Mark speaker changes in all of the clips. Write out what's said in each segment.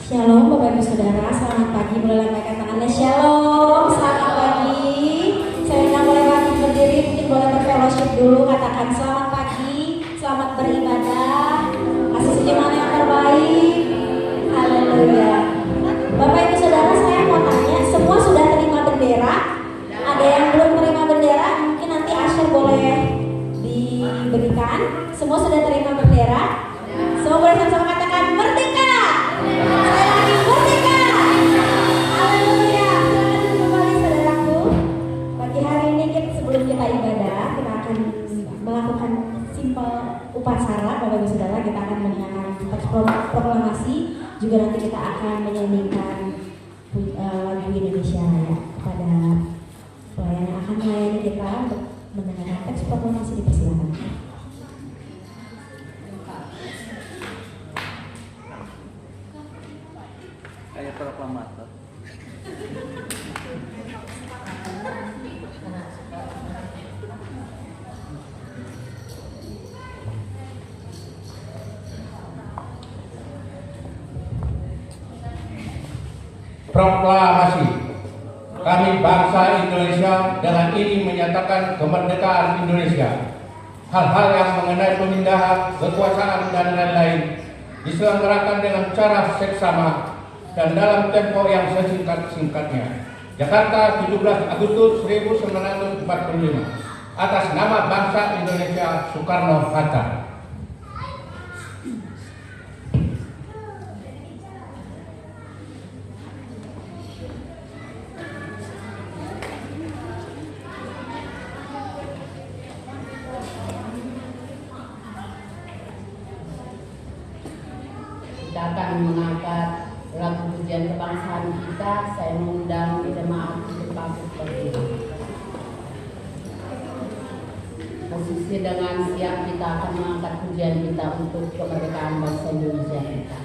Speaker 1: Shalom Bapak Ibu Saudara, selamat pagi. Boleh lambaikan tangannya. Shalom, selamat pagi. Saya undang boleh bangkit berdiri, mungkin boleh berfellowship dulu. Katakan selamat pagi, selamat beribadah. Kasih senyuman yang terbaik. Haleluya. Bapak Ibu Saudara, saya mau tanya, semua sudah terima bendera? Ada yang belum terima bendera? Mungkin nanti Asher boleh diberikan. Semua sudah terima bendera? Semua boleh sama-sama katakan merdeka. Sekali lagi merdeka. Haleluya. Silakan kembali saudaraku. Pagi hari ini sebelum kita ibadah, kita akan melakukan simpel upacara. Bapak Ibu Saudara, kita akan mendengarkan teks proklamasi. Juga nanti kita akan menyanyikan lagu Indonesia Raya kepada pelayan yang akan melayani kita untuk mendengarkan teks proklamasi. Dipersilakan.
Speaker 2: Kayak proklamator.
Speaker 3: Proklamasi. Kami bangsa Indonesia dengan ini menyatakan kemerdekaan Indonesia. Hal-hal yang mengenai pemindahan kekuasaan dan lain-lain diselenggarakan dengan cara seksama dan dalam tempo yang sesingkat-singkatnya. Jakarta, 17 Agustus 1945. Atas nama bangsa Indonesia, Soekarno-Hatta.
Speaker 4: Kita akan mengangkat lagu pujian kebangsaan kita. Saya mengundang jemaat untuk bangkit berdiri. Posisi dengan siap kita akan mengangkat pujian kita untuk kemerdekaan bangsa Indonesia kita.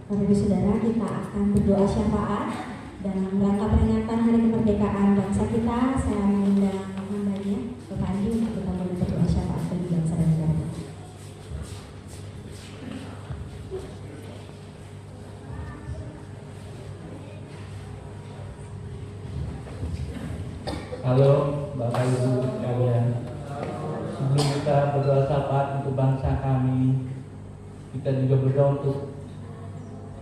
Speaker 1: Bapak Ibu Saudara, kita akan berdoa syafaat dalam rangka peringatan Hari Kemerdekaan bangsa kita. Saya mengundang hambanya Bapak Andi untuk kita berdoa syafaat bagi bangsa dan negara.
Speaker 2: Halo Bapak Ibu sekalian. Sebelum kita berdoa syafaat untuk bangsa kami, kita juga berdoa untuk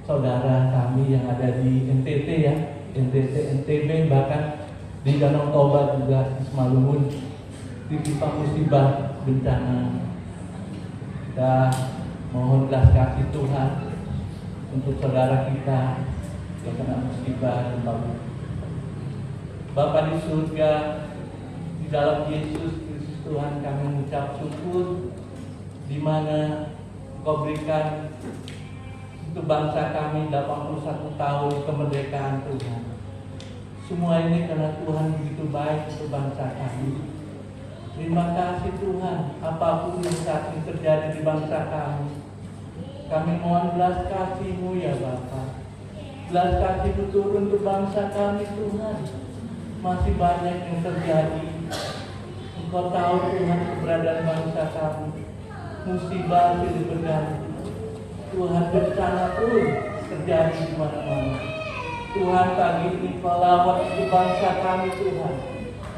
Speaker 2: saudara kami yang ada di NTT ya, NTB, bahkan di Danau Toba juga di Simalungun ditimpa musibah bencana. Kita mohon belas kasih Tuhan untuk saudara kita yang kena musibah gempa bumi. Bapa di surga, di dalam Yesus Kristus Tuhan kami mengucap syukur di mana Kau berikan untuk bangsa kami 81 tahun kemerdekaan Tuhan. Semua ini karena Tuhan begitu baik untuk bangsa kami. Terima kasih Tuhan, apapun yang saat ini terjadi di bangsa kami mohon belas kasih-Mu ya Bapa. Belas kasih-Mu turun untuk bangsa kami Tuhan. Masih banyak yang terjadi. Engkau tahu Tuhan keberadaan bangsa kami. Musibah silih berganti. Tuhan bencana pun terjadi di mana-mana. Tuhan pagi ini Kau lawat di bangsa kami Tuhan.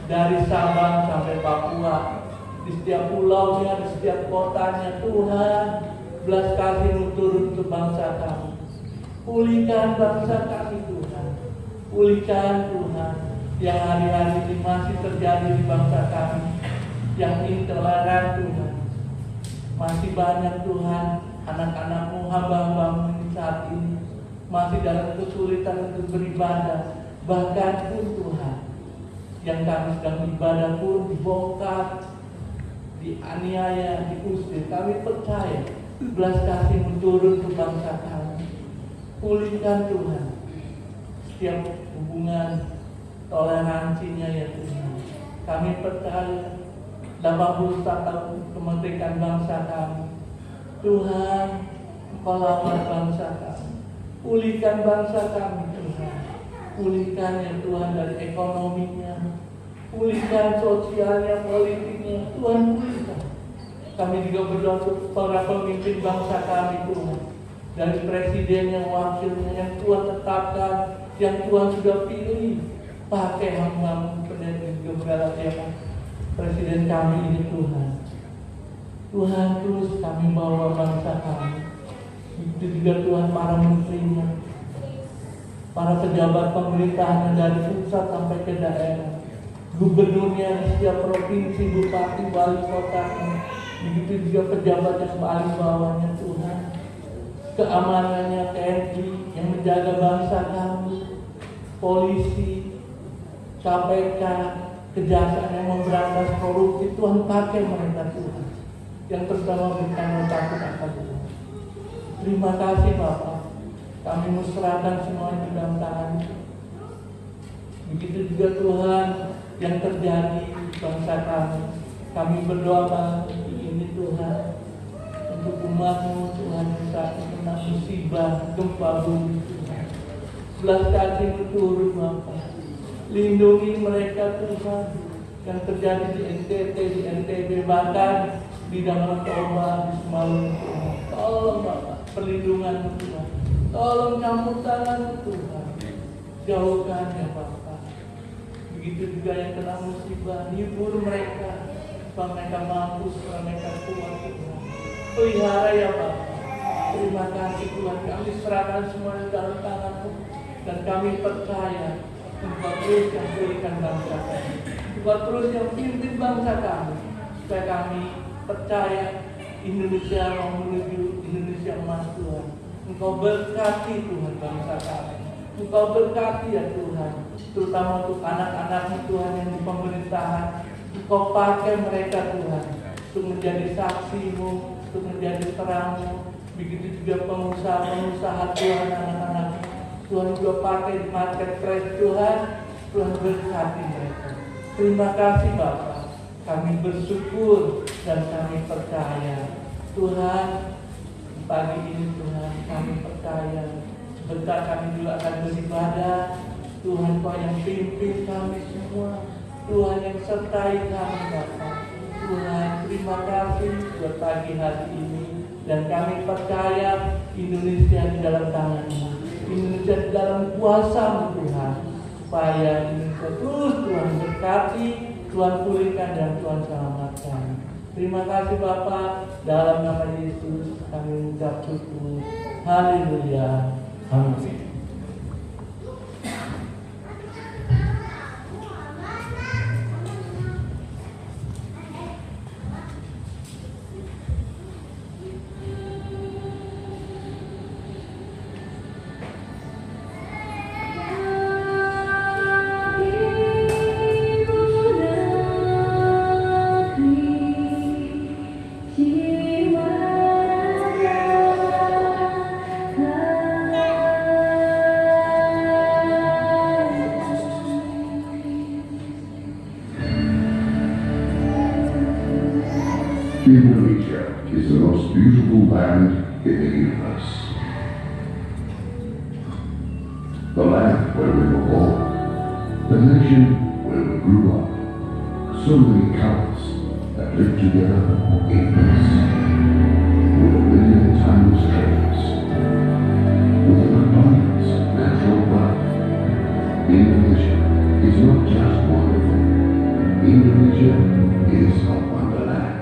Speaker 2: Dari Sabang sampai Papua, di setiap pulaunya, di setiap kotanya Tuhan, belas kasih-Mu turun untuk bangsa kami. Pulihkan bangsa kami Tuhan. Pulihkan Tuhan yang hari-hari ini masih terjadi di bangsa kami, yang intoleran Tuhan. Masih banyak Tuhan anak-anak-Mu, hamba-hamba-Mu saat ini masih dalam kesulitan untuk beribadah. Bahkan pun Tuhan, yang kami sedang beribadah pun dibongkar, dianiaya, diusir. Kami percaya belas kasih-Mu turun ke bangsa kami. Pulihkan Tuhan setiap hubungan toleransinya ya Tuhan. Kami percaya 81 tahun kemerdekaan bangsa kami. Tuhan, Engkau lawat bangsa kami. Pulihkan bangsa kami Tuhan. Pulihkan ya Tuhan dari ekonominya. Pulihkan sosialnya, politiknya. Tuhan pulihkan. Kami juga berdoa untuk para pemimpin bangsa kami Tuhan. Dari presidennya, wakilnya yang Tuhan tetapkan, yang Tuhan sudah pilih. Pakai hamba-Mu pendeta juga Presiden kami ini Tuhan. Tuhan terus kami bawa bangsa kami. Itu juga Tuhan para menterinya, para pejabat pemerintahan dari pusat sampai ke daerah, gubernurnya di setiap provinsi, bupati, wali kota, begitu juga pejabat yang paling bawahnya Tuhan. Keamanannya TNI yang menjaga bangsa kami, polisi, KPK, kejaksaan yang memberantas korupsi, Tuhan pakai mereka Tuhan, yang pertama berikan takut akan Tuhan. Terima kasih Bapak, kami musrahkan semuanya di dalam tangan. Begitu juga Tuhan yang terjadi di bangsa kami berdoa pagi ini Tuhan untuk umat-Mu Tuhan yang saat kena musibah gempa bumi Tuhan. Belas kasih-Mu turun Bapak. Lindungi mereka Tuhan yang terjadi di NTT, di NTB, bahkan di Danau Toba, di Semalam Tuhan. Tolong Bapak, perlindungan Tuhan. Tolong campur tangan Tuhan. Jauhkan ya Bapak. Begitu juga yang kena musibah, hibur mereka supaya mereka mampu, supaya mereka kuat Tuhan. Pelihara ya Bapak. Terima kasih Tuhan, kami serahkan semuanya dalam tangan-Mu dan kami percaya Engkau terus yang pulihkan bangsa kami. Engkau terus yang pimpin bangsa kami. Supaya kami percaya Indonesia mau menuju Indonesia emas Tuhan. Engkau berkati Tuhan bangsa kami. Engkau berkati ya Tuhan, terutama untuk anak-anak-Mu Tuhan yang di pemerintahan. Engkau pakai mereka Tuhan untuk menjadi saksi-Mu, untuk menjadi terang-Mu. Begitu juga pengusaha-pengusaha Tuhan, anak-anak Tuhan juga pakai di marketplace Tuhan. Tuhan berkati mereka. Terima kasih Bapak. Kami bersyukur dan kami percaya Tuhan, pagi ini Tuhan kami percaya sebentar kami juga akan beribadah. Tuhan Kau yang pimpin kami semua. Tuhan yang sertai kami Bapak. Tuhan terima kasih buat pagi hari ini. Dan kami percaya Indonesia di dalam tangan-Mu, Indonesia di dalam kuasa-Mu Tuhan. Supaya Indonesia terus Tuhan berkati, Tuhan pulihkan dan Tuhan selamatkan. Terima kasih Bapa, dalam nama Yesus kami mengucap syukur. Haleluya. Amin.
Speaker 5: Indonesia is the most beautiful land in the universe. The land where we were born, the nation where we grew up. So many colors that live together in peace, with a million timeless treasures, with an abundance of natural wealth. Indonesia is not just wonderful. Indonesia is a wonderland.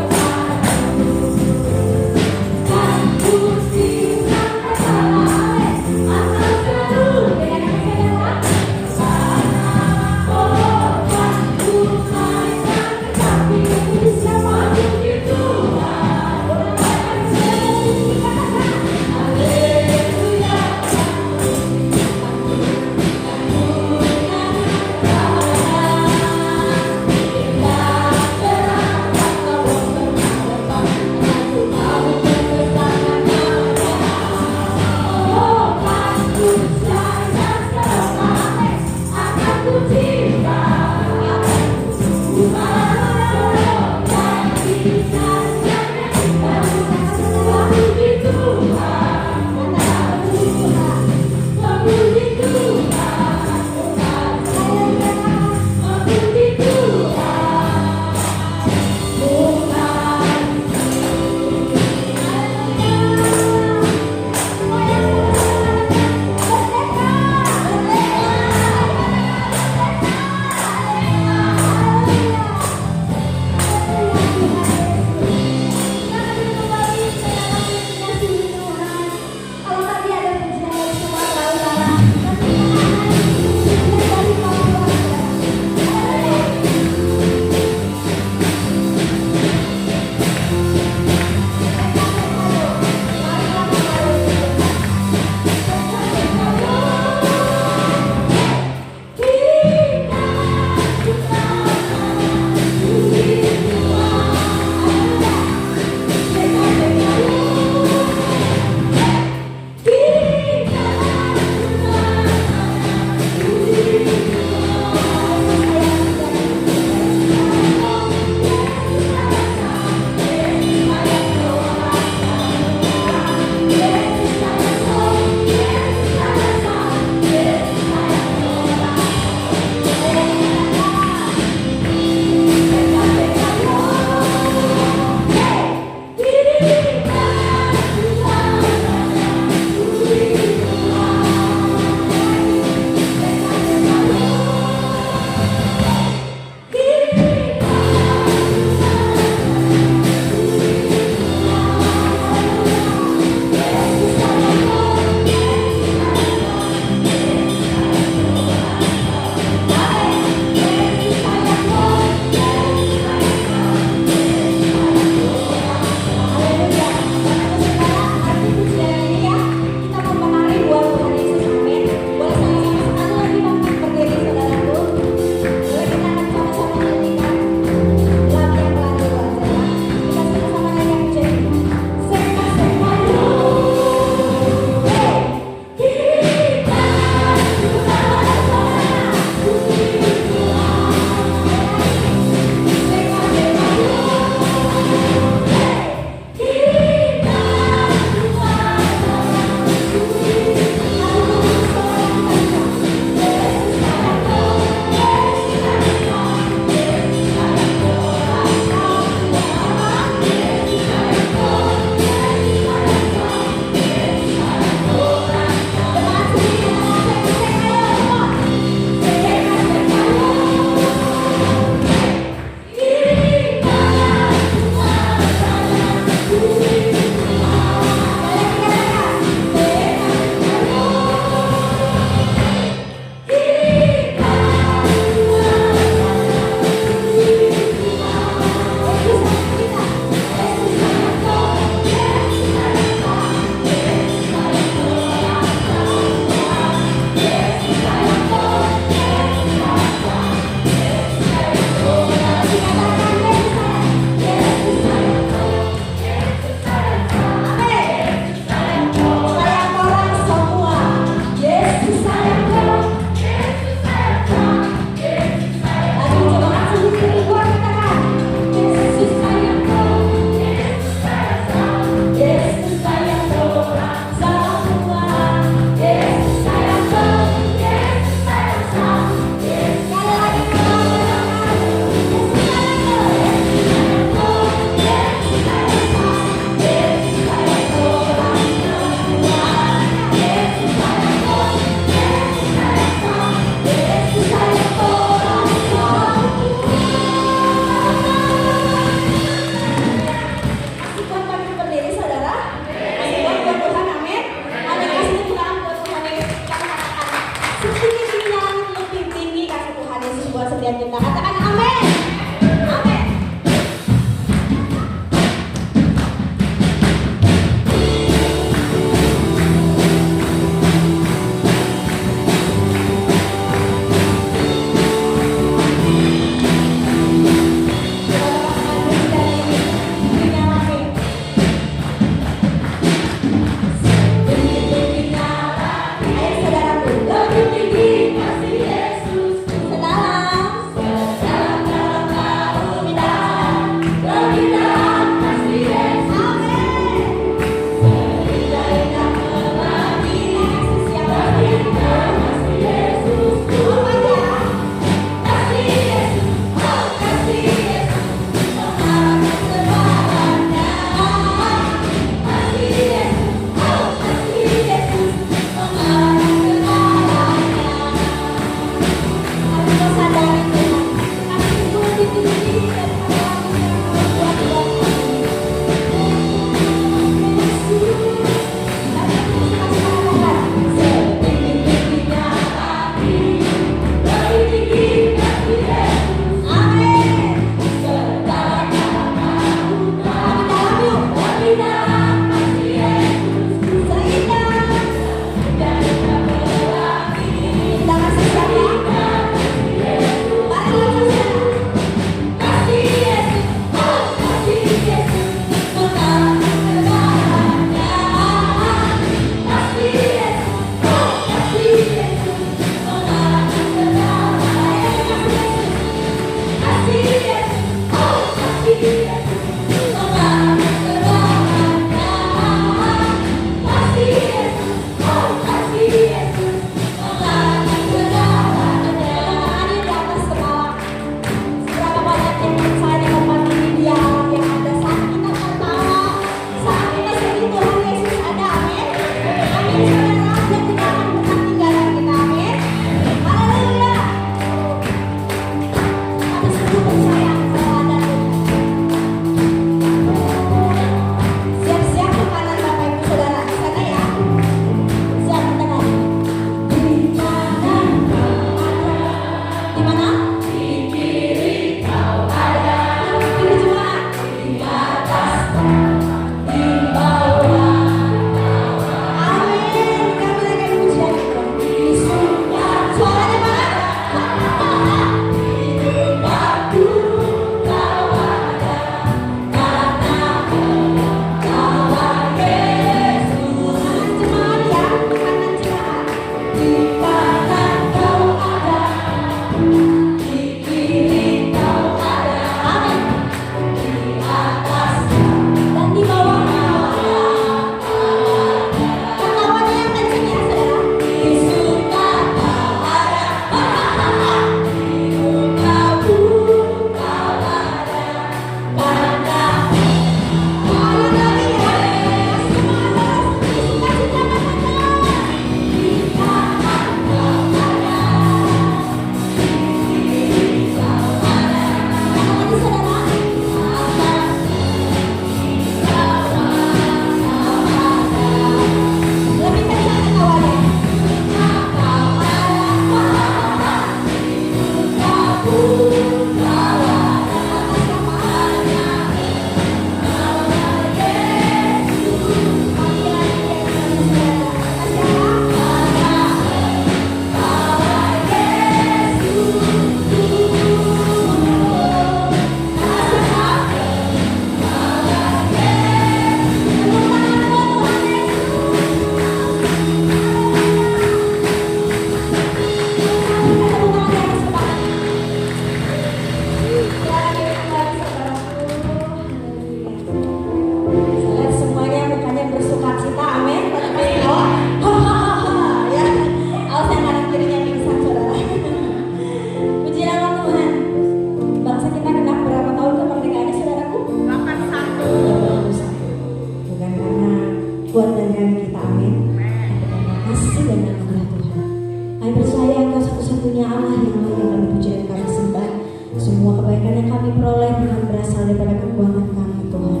Speaker 1: dan kami kita, amin. Terima kasih dan anugerah Tuhan. Kami percaya Engkau satu-satunya Allah yang kami puji dan kami sembah. Semua kebaikan yang kami peroleh bukan berasal daripada kekuatan kami, Tuhan.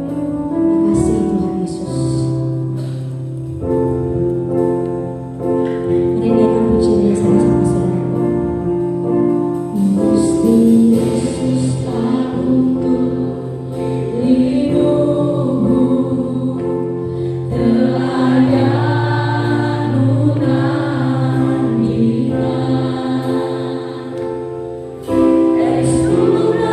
Speaker 1: Terima kasih Tuhan Yesus. Mari naikkan pujian sama-sama saudara. Gusti Yesus aku hidupmu teladan unaniran. Eksplorasi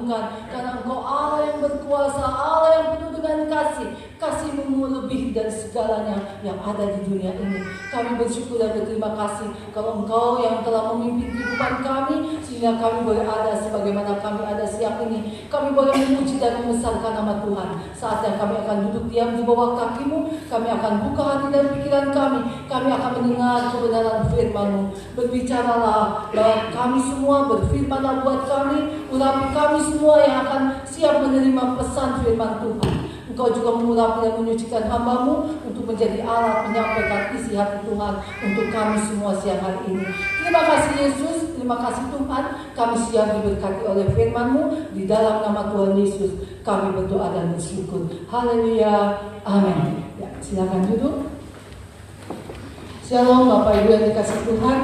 Speaker 6: agungkan, karena Engkau Allah yang berkuasa, Allah yang penuh dengan kasih. Kasih-Mu lebih dari segalanya yang ada di dunia ini. Kami bersyukur dan berterima kasih kalau Engkau yang telah memimpin kehidupan kami, sehingga kami boleh ada sebagaimana kami ada siang ini. Kami boleh memuji dan membesarkan nama Tuhan. Saatnya kami akan duduk diam di bawah kaki-Mu, kami akan buka hati dan pikiran kami akan mendengar kebenaran firman-Mu. Berbicaralah bahwa kami semua, berfirmanlah buat kami, urapi kami semua yang akan siap menerima pesan firman Tuhan. Engkau juga mengurapi dan menyucikan hamba-Mu untuk menjadi alat menyampaikan isi hati Tuhan untuk kami semua siang hari ini. Terima kasih Yesus, terima kasih Tuhan. Kami siap diberkati oleh firman-Mu. Di dalam nama Tuhan Yesus kami berdoa dan bersyukur. Haleluya, amin. Ya, silakan duduk. Shalom Bapak Ibu yang dikasih Tuhan.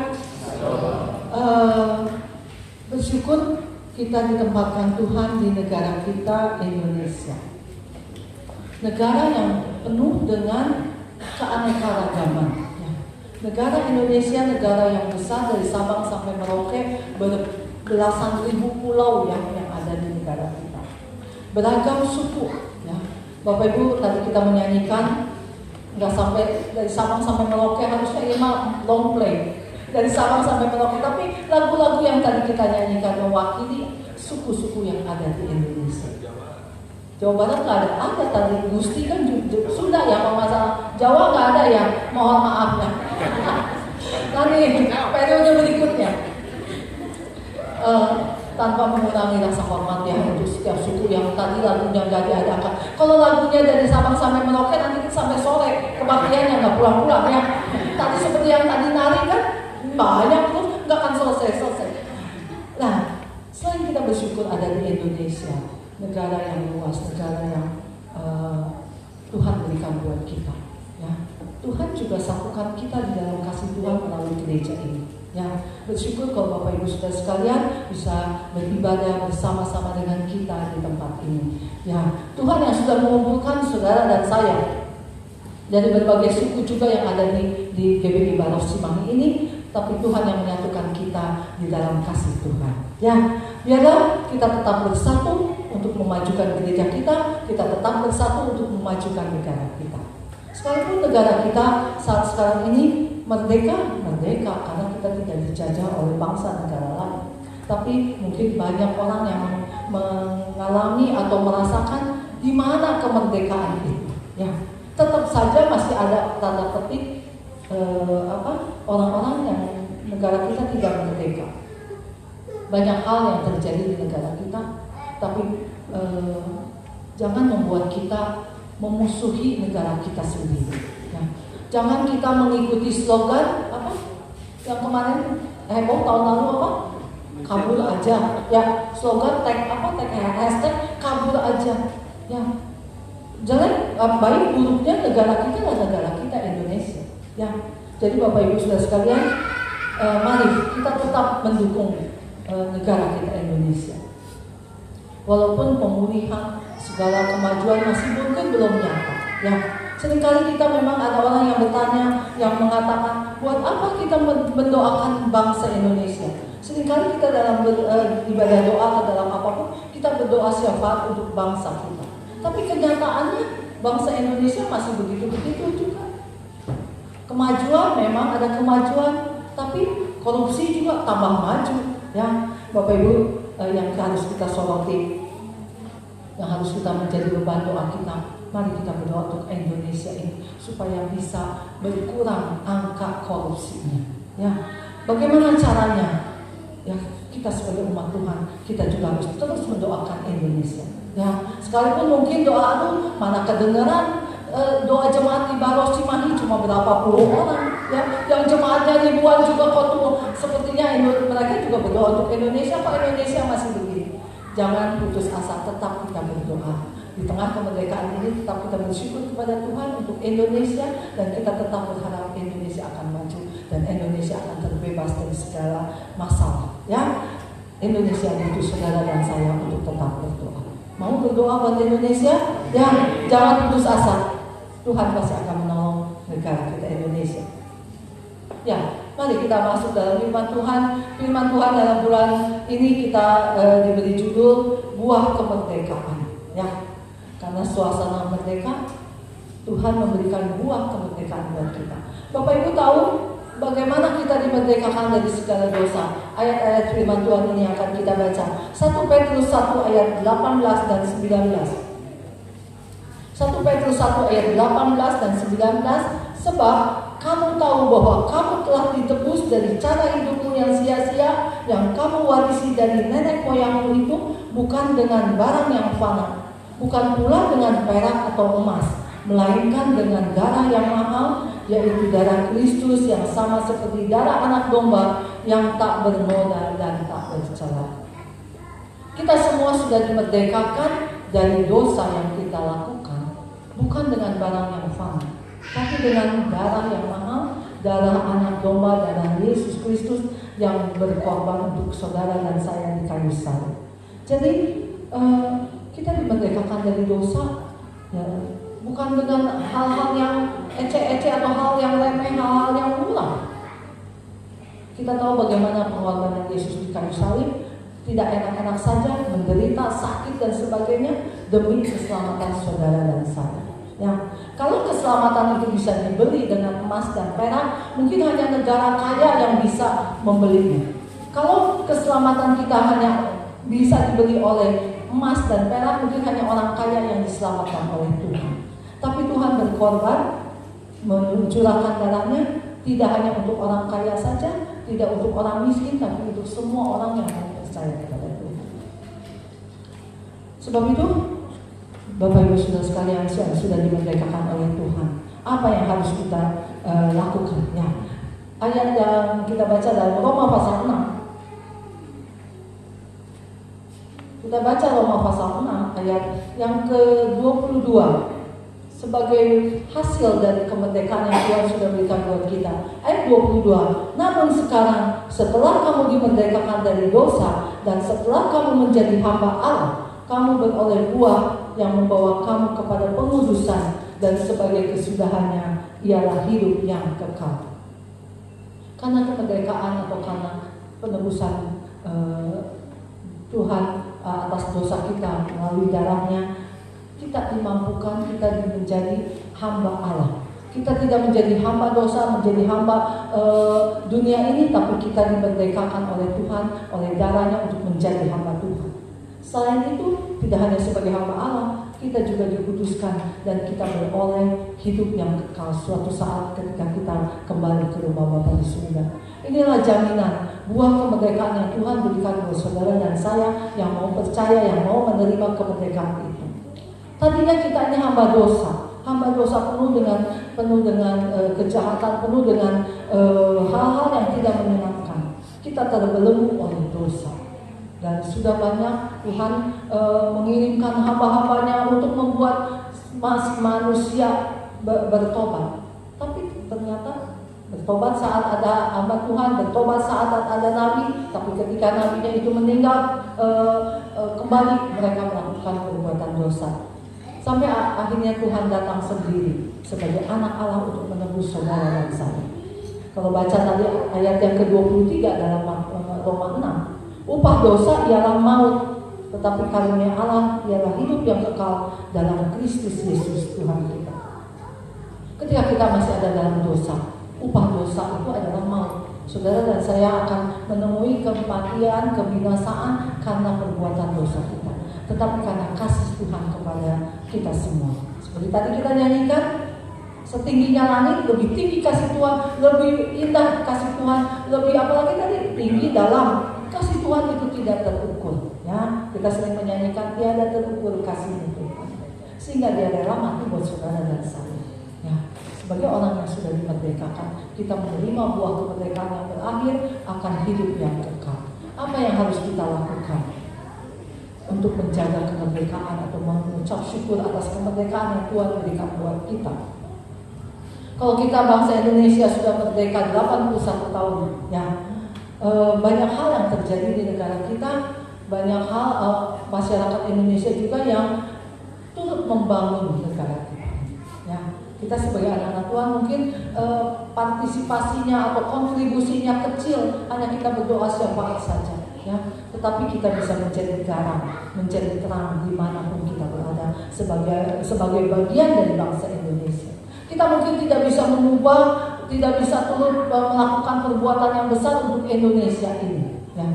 Speaker 6: Bersyukur kita ditempatkan Tuhan di negara kita, Indonesia. Negara yang penuh dengan keanekaragaman. Ya. Negara Indonesia, negara yang besar dari Sabang sampai Merauke, belasan ribu pulau yang ada di negara kita. Beragam suku. Ya. Bapak Ibu, tadi kita menyanyikan, nggak sampai dari Sabang sampai Merauke, harusnya ini long play. Dari Sabang sampai Merauke, tapi lagu-lagu yang tadi kita nyanyikan mewakili suku-suku yang ada di Indonesia. Jawa Barat nggak ada tadi Gusti kan Sunda ya, kalau masalah Jawa nggak ada ya, mohon maaf ya. Nanti periode berikutnya tanpa mengurangi rasa hormat ya untuk setiap suku yang tadi lagunya nggak diadakan. Kalau lagunya dari Sabang sampai Merauke nanti sampai sore kebaktiannya nggak pulang-pulang ya. Tadi seperti yang tadi nari kan banyak terus nggak akan selesai. Nah, selain kita bersyukur ada di Indonesia, negara yang luas, negara yang Tuhan berikan buat kita. Ya, Tuhan juga satukan kita di dalam kasih Tuhan melalui gereja ini. Ya, bersyukur kalau Bapak Ibu Saudara sekalian bisa beribadah bersama-sama dengan kita di tempat ini. Ya, Tuhan yang sudah mengumpulkan saudara dan saya dari berbagai suku juga yang ada di GBI Baros Cimahi ini, tapi Tuhan yang menyatukan kita di dalam kasih Tuhan. Ya, biarlah kita tetap bersatu untuk memajukan gereja kita tetap bersatu untuk memajukan negara kita. Sekalipun negara kita saat sekarang ini merdeka karena kita tidak dijajah oleh bangsa negara lain. Tapi mungkin banyak orang yang mengalami atau merasakan di mana kemerdekaan itu. Ya, tetap saja masih ada tanda petik orang-orang yang negara kita tidak merdeka. Banyak hal yang terjadi di negara kita, tapi jangan membuat kita memusuhi negara kita sendiri. Ya. Jangan kita mengikuti slogan apa yang kemarin heboh tahun lalu apa? Kabur aja. Ya, slogan hashtag kabur aja. Ya. Jangan baik buruknya negara kita adalah negara kita Indonesia. Ya. Jadi Bapak Ibu Saudara sekalian, mari kita tetap mendukung negara kita Indonesia. Walaupun pemulihan segala kemajuan masih mungkin belum nyata. Ya, seringkali kita memang ada orang yang bertanya, yang mengatakan, buat apa kita mendoakan bangsa Indonesia? Seringkali kita dalam ibadah doa atau dalam apapun kita berdoa syafaat untuk bangsa kita. Tapi kenyataannya bangsa Indonesia masih begitu-begitu juga. Kemajuan memang ada kemajuan, tapi korupsi juga tambah maju. Ya, Bapak Ibu yang harus kita soroti, yang harus kita menjadi beban doa kita. Mari kita berdoa untuk Indonesia ini supaya bisa berkurang angka korupsinya. Ya, bagaimana caranya? Ya, kita sebagai umat Tuhan, kita juga harus terus mendoakan Indonesia. Ya, sekalipun mungkin doa itu mana kedengaran, doa jemaat di Baros Cimahi cuma berapa puluh orang, ya, yang jemaatnya ribuan juga kok sepertinya mereka juga berdoa untuk Indonesia. Kok Indonesia masih begini? Jangan putus asa, tetap kita berdoa. Di tengah kemerdekaan ini tetap kita bersyukur kepada Tuhan untuk Indonesia, dan kita tetap berharap Indonesia akan maju dan Indonesia akan terbebas dari segala masalah. Ya, Indonesia butuh saudara dan saya untuk tetap berdoa. Mau berdoa buat Indonesia? Ya, jangan putus asa. Tuhan pasti akan menolong negara kita Indonesia. Ya, mari kita masuk dalam firman Tuhan. Firman Tuhan dalam bulan ini kita diberi judul buah kemerdekaan, ya. Karena suasana merdeka, Tuhan memberikan buah kemerdekaan buat kita. Bapak Ibu tahu bagaimana kita dimerdekakan dari segala dosa? Ayat-ayat firman Tuhan ini akan kita baca. 1 Petrus 1 ayat 18 dan 19. 1 Petrus 1 ayat 18 dan 19. Sebab kamu tahu bahwa kamu telah ditebus dari cara hidupmu yang sia-sia yang kamu warisi dari nenek moyangmu itu, bukan dengan barang yang fana, bukan pula dengan perak atau emas, melainkan dengan darah yang mahal, yaitu darah Kristus yang sama seperti darah anak domba yang tak bernoda dan tak bercela. Kita semua sudah dimerdekakan dari dosa yang kita lakukan, bukan dengan barang yang fana, tapi dengan darah yang mahal, darah anak domba, darah Yesus Kristus yang berkorban untuk saudara dan saya di kayu salib. Jadi kita dimerdekakan dari dosa, ya, bukan dengan hal-hal yang ece-ece atau hal yang remeh, hal-hal yang murah. Kita tahu bagaimana pengorbanan Yesus di kayu salib, tidak enak-enak saja, menderita, sakit dan sebagainya demi keselamatan saudara dan saya. Ya, kalau keselamatan itu bisa dibeli dengan emas dan perak, mungkin hanya negara kaya yang bisa membelinya. Kalau keselamatan kita hanya bisa dibeli oleh emas dan perak, mungkin hanya orang kaya yang diselamatkan oleh Tuhan. Tapi Tuhan berkorban, mencurahkan darahnya, tidak hanya untuk orang kaya saja, tidak untuk orang miskin, tapi untuk semua orang yang percaya kepada Tuhan. Sebab itu, Bapak Ibu Saudara sekalian yang sudah dimerdekakan oleh Tuhan, apa yang harus kita lakukan? Ya, ayat yang kita baca dalam Roma pasal 6. Kita baca Roma pasal 6 ayat yang ke-22. Sebagai hasil dari kemerdekaan yang Tuhan sudah berikan buat kita. Ayat 22. Namun sekarang setelah kamu dimerdekakan dari dosa dan setelah kamu menjadi hamba Allah, kamu beroleh buah yang membawa kamu kepada pengudusan, dan sebagai kesudahannya ialah hidup yang kekal. Karena kemerdekaan atau karena penebusan Tuhan atas dosa kita melalui darahnya, kita dimampukan, kita menjadi hamba Allah. Kita tidak menjadi hamba dosa, menjadi hamba dunia ini, tapi kita dimerdekakan oleh Tuhan, oleh darahnya untuk menjadi hamba Tuhan. Selain itu, tidak hanya sebagai hamba Allah, kita juga dikuduskan dan kita beroleh hidup yang kekal suatu saat ketika kita kembali ke rumah Bapa di surga. Inilah jaminan buah kemerdekaan yang Tuhan berikan buat saudara dan saya yang mau percaya, yang mau menerima kemerdekaan itu. Tadinya kita ini hamba dosa penuh dengan kejahatan, penuh dengan hal-hal yang tidak menyenangkan. Kita terbelenggu oleh dosa. Dan sudah banyak Tuhan mengirimkan hamba-hambanya untuk membuat manusia bertobat. Tapi ternyata bertobat saat ada hamba Tuhan, bertobat saat ada nabi, tapi ketika nabinya itu meninggal, kembali mereka melakukan perbuatan dosa. Sampai akhirnya Tuhan datang sendiri sebagai anak Allah untuk menebus saudara dan saya. Kalau baca tadi ayat yang ke-23 dalam Roma 6, upah dosa ialah maut, tetapi karunia Allah ialah hidup yang kekal dalam Kristus Yesus Tuhan kita. Ketika kita masih ada dalam dosa, upah dosa itu adalah maut. Saudara dan saya akan menemui kematian, kebinasaan karena perbuatan dosa kita, tetapi karena kasih Tuhan kepada kita semua. Seperti tadi kita nyanyikan, setingginya langit, lebih tinggi kasih Tuhan, lebih indah kasih Tuhan, lebih apalagi tadi tinggi dalam kasih Tuhan itu tidak terukur. Ya, kita sering menyanyikan tiada terukur kasih Tuhan, sehingga Dia rela mati buat saudara dan saya. Ya, sebagai orang yang sudah dimerdekakan, kita menerima buah kemerdekaan yang berakhir akan hidup yang kekal. Apa yang harus kita lakukan untuk menjaga kemerdekaan atau mengucap syukur atas kemerdekaan yang Tuhan berikan buat kita? Kalau kita bangsa Indonesia sudah merdeka 81 tahun, ya, banyak hal yang terjadi di negara kita, banyak hal masyarakat Indonesia juga yang turut membangun negara kita. Ya, kita sebagai anak-anak Tuhan mungkin partisipasinya atau kontribusinya kecil, hanya kita berdoa syafaat saja. ya. Tetapi kita bisa menjadi garam, menjadi terang dimanapun kita berada sebagai bagian dari bangsa Indonesia. Kita mungkin tidak bisa mengubah, tidak bisa turut melakukan perbuatan yang besar untuk Indonesia ini, ya.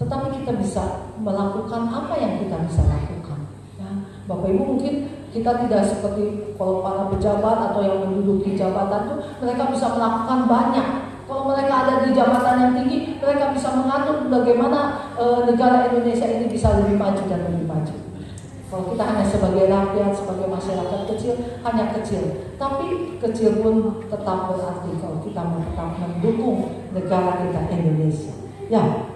Speaker 6: Tetapi kita bisa melakukan apa yang kita bisa lakukan, ya. Bapak Ibu, mungkin kita tidak seperti kalau para pejabat atau yang menduduki jabatan itu, mereka bisa melakukan banyak. Kalau mereka ada di jabatan yang tinggi, mereka bisa mengatur bagaimana negara Indonesia ini bisa lebih maju dan lebih maju. Kalau kita hanya sebagai rakyat, sebagai masyarakat kecil, hanya kecil. Tapi kecil pun tetap berarti kalau kita tetap mendukung negara kita Indonesia. Ya,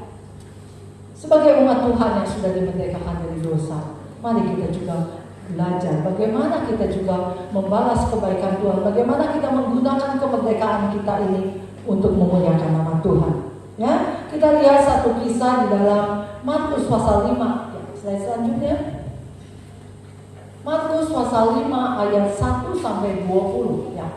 Speaker 6: sebagai umat Tuhan yang sudah dimerdekakan dari dosa, mari kita juga belajar bagaimana kita juga membalas kebaikan Tuhan, bagaimana kita menggunakan kemerdekaan kita ini untuk memuliakan nama Tuhan. Ya, kita lihat satu kisah di dalam Markus pasal 5. Ya, slide selanjutnya. Markus pasal 5 ayat 1 sampai 20. Ya.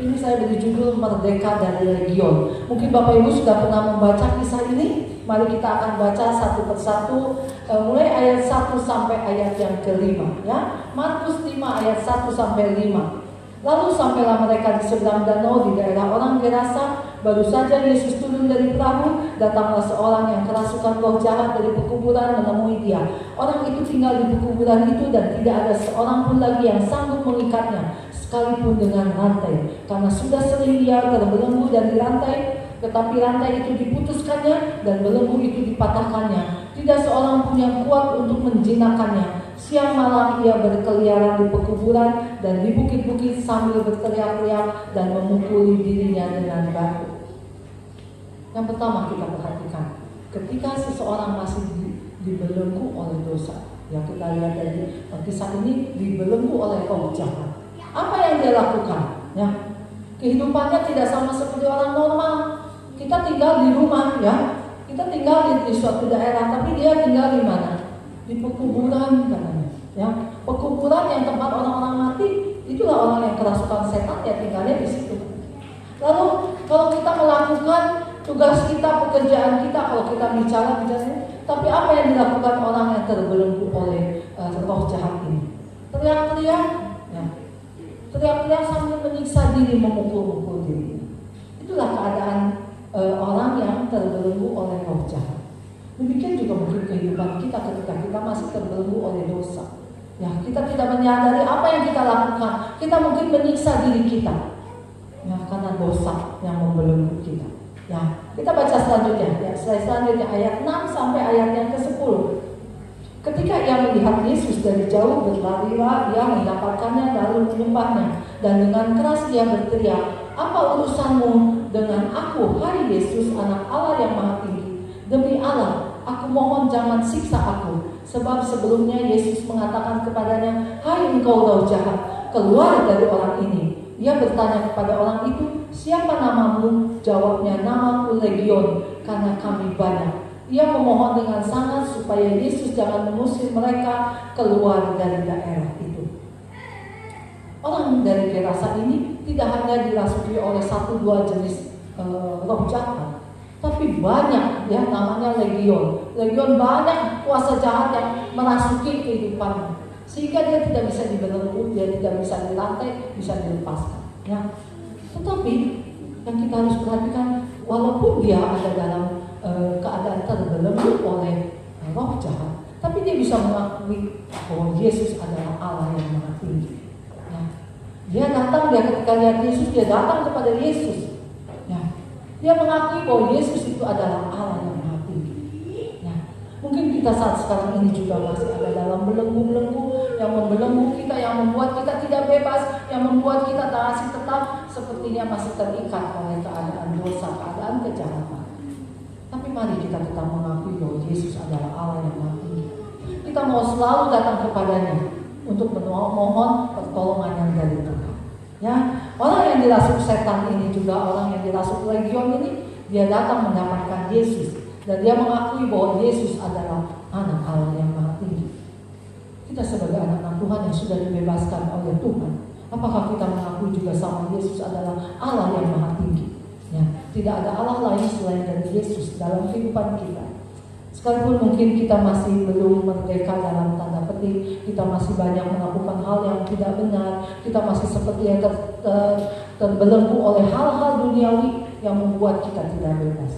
Speaker 6: Ini saya beri judul Merdeka dari Legion. Mungkin Bapak Ibu sudah pernah membaca kisah ini. Mari kita akan baca satu persatu, mulai ayat 1 sampai ayat yang ke-5, ya. Markus 5 ayat 1 sampai 5. Lalu sampailah mereka di seberang danau di daerah orang Gerasa. Baru saja Yesus turun dari perahu, datanglah seorang yang kerasukan roh jahat dari pekuburan menemui dia. Orang itu tinggal di pekuburan itu dan tidak ada seorang pun lagi yang sanggup mengikatnya, sekalipun dengan rantai, karena sudah sering ia terbelenggu dan dirantai. Tetapi rantai itu diputuskannya dan belenggu itu dipatahkannya. Tidak seorang pun yang kuat untuk menjinakkannya. Siang malam ia berkeliaran di pekuburan dan di bukit-bukit sambil berteriak-teriak dan memukuli dirinya dengan batu. Yang pertama kita perhatikan, ketika seseorang masih dibelenggu oleh dosa, yang kita lihat dari kisah ini, dibelenggu oleh roh jahat. Apa yang dia lakukan? Ya, kehidupannya tidak sama seperti orang normal. Kita tinggal di rumah, ya. Kita tinggal di suatu daerah, tapi dia tinggal di mana? Di pekuburan, katanya. Ya, pekuburan yang tempat orang-orang mati, itulah orang yang kerasukan setan, ya tinggalnya di situ. Lalu kalau kita melakukan tugas kita, pekerjaan kita, kalau kita bicara, tapi apa yang dilakukan orang yang terbelenggu oleh roh jahat ini? Teriak-teriak, ya. Teriak-teriak sambil menyiksa diri, memukul-mukul diri. Itulah keadaan orang yang terbelenggu oleh roh jahat. Demikian juga mungkin kehidupan kita ketika kita masih terbelenggu oleh dosa. Ya, kita tidak menyadari apa yang kita lakukan. Kita mungkin menyiksa diri kita. Ya, karena dosa yang membelenggu kita. Ya, kita baca selanjutnya. Ya, selanjutnya ayat 6 sampai ayat yang ke-10. Ketika ia melihat Yesus dari jauh, berlarilah ia mendapatkannya lalu menyembahnya, dan dengan keras ia berteriak, "Apa urusanmu dengan aku, hai Yesus, anak Allah yang Maha Tinggi? Demi Allah, aku mohon jangan siksa aku." Sebab sebelumnya Yesus mengatakan kepadanya, "Hai engkau roh jahat, keluar dari orang ini." Ia bertanya kepada orang itu, "Siapa namamu?" Jawabnya, "Namaku Legion, karena kami banyak." Ia memohon dengan sangat supaya Yesus jangan mengusir mereka keluar dari daerah itu. Orang dari Gerasa ini tidak hanya dirasuki oleh 1-2 jenis roh jahat, tapi banyak, ya, namanya legion. Legion banyak kuasa jahat yang merasuki kehidupannya, sehingga dia tidak bisa dibelenggu, dia tidak bisa dilantai, bisa dilepaskan. Ya. Tetapi yang kita harus perhatikan, walaupun dia ada dalam keadaan terbelenggu oleh roh jahat, tapi dia bisa mengakui bahwa Yesus adalah Allah yang Maha Tinggi. Ya. Dia datang, dia ketika lihat Yesus, dia datang kepada Yesus. Ya. Dia mengakui bahwa Yesus itu adalah Allah yang Maha Tinggi. Ya. Mungkin kita saat sekarang ini juga masih ada dalam belenggu-belenggu yang membelenggu kita, yang membuat kita tidak bebas, yang membuat kita masih tetap sepertinya masih terikat oleh keadaan dosa, keadaan kejahatan. Tapi mari kita tetap mengakui bahwa Yesus adalah Allah yang Maha Tinggi. Kita mau selalu datang kepadanya untuk memohon pertolongan dari Tuhan. Ya, orang yang dirasuk setan ini juga orang yang dirasuk legion ini, dia datang mendapatkan Yesus dan dia mengakui bahwa Yesus adalah anak Allah yang Maha Tinggi. Kita sebagai anak-anak Tuhan yang sudah dibebaskan oleh Tuhan, apakah kita mengakui juga sama Yesus adalah Allah yang Maha Tinggi? Ya, tidak ada Allah lain selain dari Yesus dalam kehidupan kita. Sekalipun mungkin kita masih belum merdeka dalam tanda petik, kita masih banyak melakukan hal yang tidak benar, kita masih seperti yang terbelenggu oleh hal-hal duniawi yang membuat kita tidak bebas.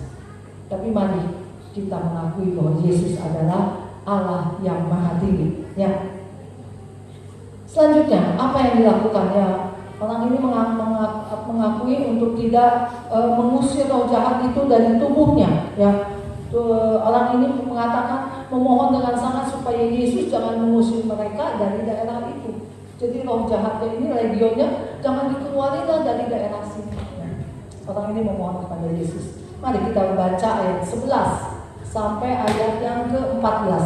Speaker 6: Tapi mari kita mengakui bahwa Yesus adalah Allah yang Maha Tinggi. Ya. Selanjutnya, apa yang dilakukannya? Orang ini mengakui untuk tidak mengusir roh jahat itu dari tubuhnya. Ya. Orang ini mengatakan memohon dengan sangat supaya Yesus jangan mengusir mereka dari daerah itu. Jadi roh jahatnya ini, legionnya, jangan dikeluarin dari daerah sini. Orang ini memohon kepada Yesus. Mari kita baca ayat 11 sampai ayat yang ke-14.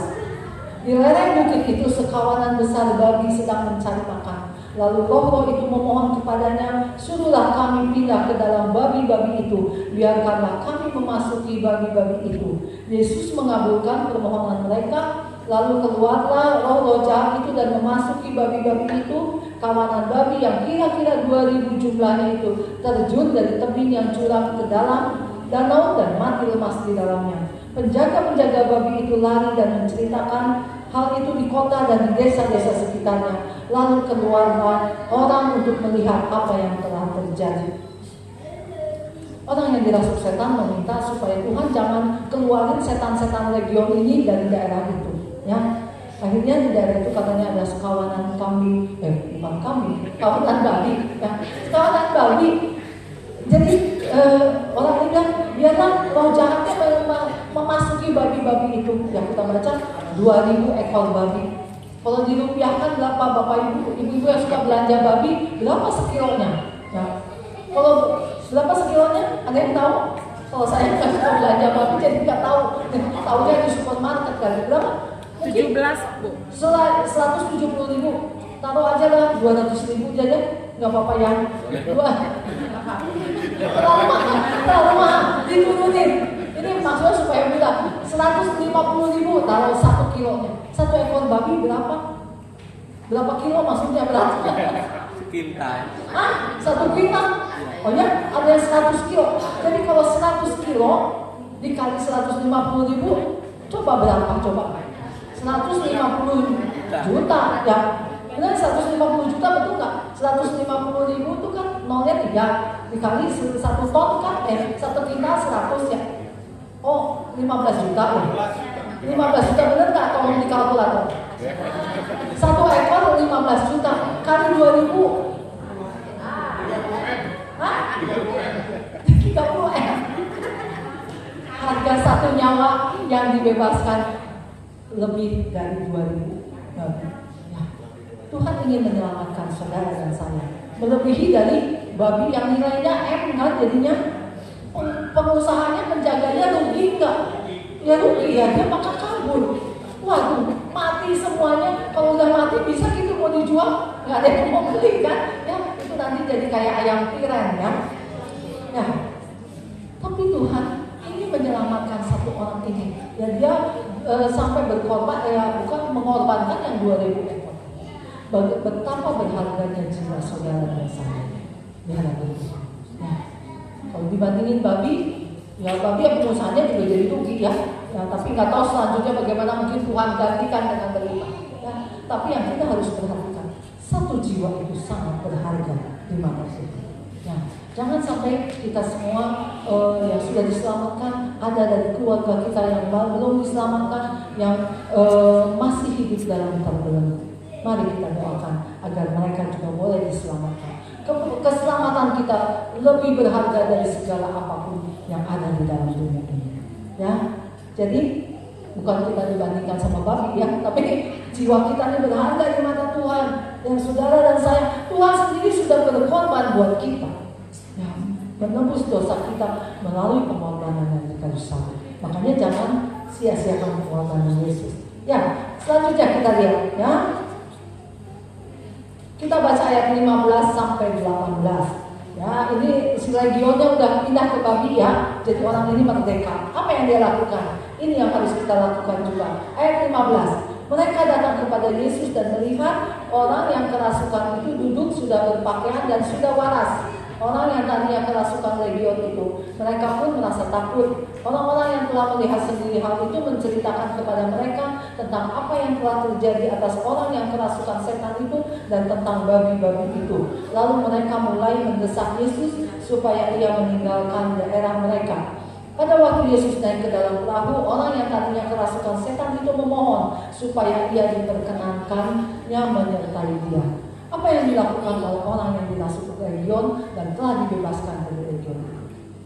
Speaker 6: Di lereng bukit itu sekawanan besar babi sedang mencari makan. Lalu roh-roh itu memohon kepadanya, suruhlah kami pindah ke dalam babi-babi itu, biarkanlah kami memasuki babi-babi itu. Yesus mengabulkan permohonan mereka, lalu keluarlah roh-roh jahat itu dan memasuki babi-babi itu. Kawanan babi yang kira-kira 2000 jumlahnya itu terjun dari tebing yang curam ke dalam danau dan mati lemas di dalamnya. Penjaga-penjaga babi itu lari dan menceritakan hal itu di kota dan di desa-desa sekitarnya. Lalu keluarlah orang untuk melihat apa yang telah terjadi. Orang yang dirasuk setan meminta supaya Tuhan jangan keluarin setan-setan legion ini dari daerah itu. Ya, akhirnya di daerah itu katanya ada sekawanan kambing, bukan kambing, kawanan babi. Ya, sekawanan babi. Jadi orang ini bilang, biarlah roh jahatnya memasuki babi-babi itu. Yang kita baca 2000 ekor babi. Kalau dirupiahkan berapa bapak ibu yang suka belanja babi, berapa sekilonya? Ya. Kalau berapa sekilonya? Ada yang tahu? Kalau saya nggak suka belanja babi, jadi nggak tahu. Tahunya di supermarket kali berapa? Mungkin
Speaker 7: 17 Bu.
Speaker 6: 170.000. Taruh aja lah 200.000 aja, nggak apa-apa yang terlalu mahal, diturunin. Ini maksudnya supaya mudah. 150.000 taruh 1 kilonya. 1 ekor babi berapa? Berapa kilo maksudnya berapa?
Speaker 2: Sekintal.
Speaker 6: 1 kintal? Oh ya, ada yang 100 kilo. Jadi kalau 100 kilo dikali 150.000, coba berapa? Coba 150 juta. Ya, benar 150 juta betul nggak? 150.000 itu kan nolnya 3 dikali 1 ton kan 1 kintal 100 ya. Oh, 15 juta ya. 15 juta benar nggak? Tolong di kalkulator. 1 ekor 15 juta kali 2000. Hah? 30 M. Harga 1 nyawa yang dibebaskan lebih dari 2.000. Ya. Tuhan ingin menyelamatkan saudara dan saya. Melebihi dari babi yang nilainya M kan jadinya. Pengusahanya, penjaganya rugi enggak? Ya rugi ya, dia maka kabur. Waduh, mati semuanya. Kalau udah mati bisa gitu mau dijual, nggak ada yang mau beli kan? Ya itu nanti jadi kayak ayam tiren ya. Ya, tapi Tuhan ini menyelamatkan satu orang ini. Ya dia sampai berkorban, bukan mengorbankan yang 2000 ekor. Betapa berharganya jiwa saudara dan saya. Ya, kalau dibandingin babi, ya babi yang pengusahanya juga jadi rugi ya. Tapi nggak tahu selanjutnya bagaimana, mungkin Tuhan gantikan dengan berlimpah. Ya, tapi yang kita harus perhatikan, 1 jiwa itu sangat berharga di manusia. Ya, jangan sampai kita semua yang sudah diselamatkan, ada dari keluarga kita yang belum diselamatkan, yang masih hidup dalam terbelenggu. Mari kita doakan agar mereka juga boleh diselamatkan. Keselamatan kita lebih berharga dari segala apapun yang ada di dalam dunia ini. Ya, jadi bukan kita dibandingkan sama babi ya, tapi jiwa kita ini berharga di mata Tuhan. Dan saudara dan saya, Tuhan sendiri sudah berkorban buat kita. Ya, menembus dosa kita melalui pengorbanan yang di kayu salib. Makanya jangan sia-siakan pengorbanan Yesus. Ya, selanjutnya kita lihat ya. Kita baca ayat 15 sampai 18. Ya, ini si legionnya udah pindah ke babi ya. Jadi orang ini merdeka. Apa yang dia lakukan? Ini yang harus kita lakukan juga. Ayat 15. Mereka datang kepada Yesus dan melihat orang yang kerasukan itu duduk sudah berpakaian dan sudah waras. Orang yang tadinya kerasukan legion itu, mereka pun merasa takut. Orang-orang yang telah melihat sendiri hal itu menceritakan kepada mereka tentang apa yang telah terjadi atas orang yang kerasukan setan itu dan tentang babi-babi itu. Lalu mereka mulai mendesak Yesus supaya ia meninggalkan daerah mereka. Pada waktu Yesus naik ke dalam perahu, orang yang tadinya kerasukan setan itu memohon supaya ia diperkenankannya menyertai dia. Apa yang dilakukan oleh orang yang dirasuki legion dan telah dibebaskan dari legion?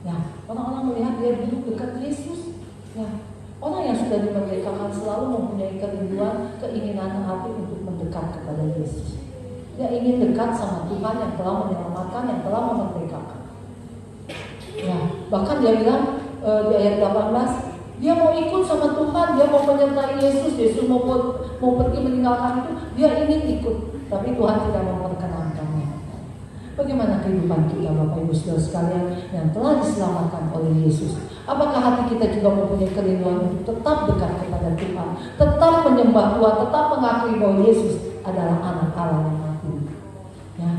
Speaker 6: Ya, orang-orang melihat dia duduk dekat Yesus. Ya, orang yang sudah dimerdekakan selalu mempunyai kerinduan, keinginan hati untuk mendekat kepada Yesus. Dia ingin dekat sama Tuhan yang telah menyelamatkan, yang telah memerdekakan. Ya, bahkan dia bilang di ayat 18, dia mau ikut sama Tuhan, dia mau menyertai Yesus. Yesus mau pergi meninggalkan itu, dia ingin ikut, tapi Tuhan tidak memperkenankannya. Bagaimana kehidupan kita, Bapak Ibu Saudara sekalian yang telah diselamatkan oleh Yesus? Apakah hati kita juga mempunyai kerinduan untuk tetap dekat kepada Tuhan, tetap menyembah Tuhan, tetap mengakui bahwa Yesus adalah anak Allah yang mati? Ya.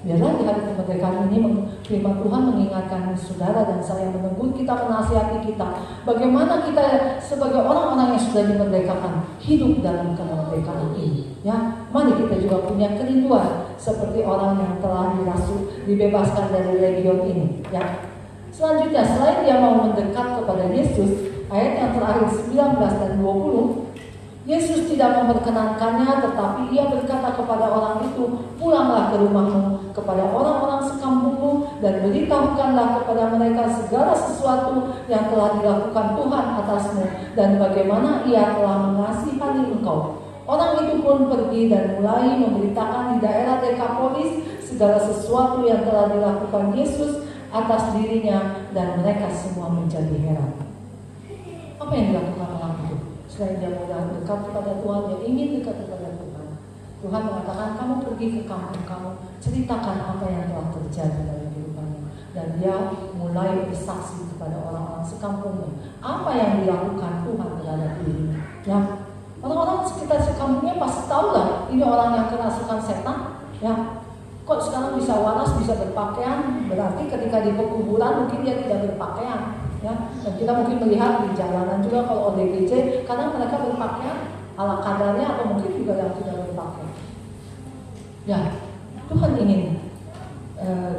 Speaker 6: Biarlah di hari kemerdekaan ini firman Tuhan mengingatkan saudara dan saya, menegur kita, menasihati kita, bagaimana kita sebagai orang-orang yang sudah dimerdekakan hidup dalam kemerdekaan ini. Ya, mari kita juga punya kerinduan seperti orang yang telah dibebaskan dari legion ini. Ya. Selanjutnya, selain dia mau mendekat kepada Yesus, ayat yang terakhir 19 dan 20, Yesus tidak memperkenankannya, tetapi ia berkata kepada orang itu, pulanglah ke rumahmu, kepada orang-orang sekampungmu, dan beritahukanlah kepada mereka segala sesuatu yang telah dilakukan Tuhan atasmu, dan bagaimana ia telah mengasihani engkau. Orang itu pun pergi dan mulai memberitakan di daerah Dekapolis segala sesuatu yang telah dilakukan Yesus atas dirinya, dan mereka semua menjadi heran. Apa yang dilakukan orang itu? Selain dia mau dekat kepada Tuhan, dia ingin dekat kepada Tuhan. Tuhan mengatakan, kamu pergi ke kampung kamu, ceritakan apa yang telah terjadi dalam kehidupannya. Dan dia mulai bersaksi kepada orang-orang sekampungnya apa yang dilakukan Tuhan terhadap dirinya. Ya, orang-orang sekitar sekampungnya pasti tahu lah, ini orang yang kerasukan setan. Ya, kok sekarang bisa waras, bisa berpakaian? Berarti ketika di pekuburan mungkin dia tidak berpakaian. Ya, dan kita mungkin melihat di jalanan juga kalau ODGJ, kadang mereka berpakaian ala kadarnya atau mungkin juga yang tidak berpakaian. Ya, Tuhan ingin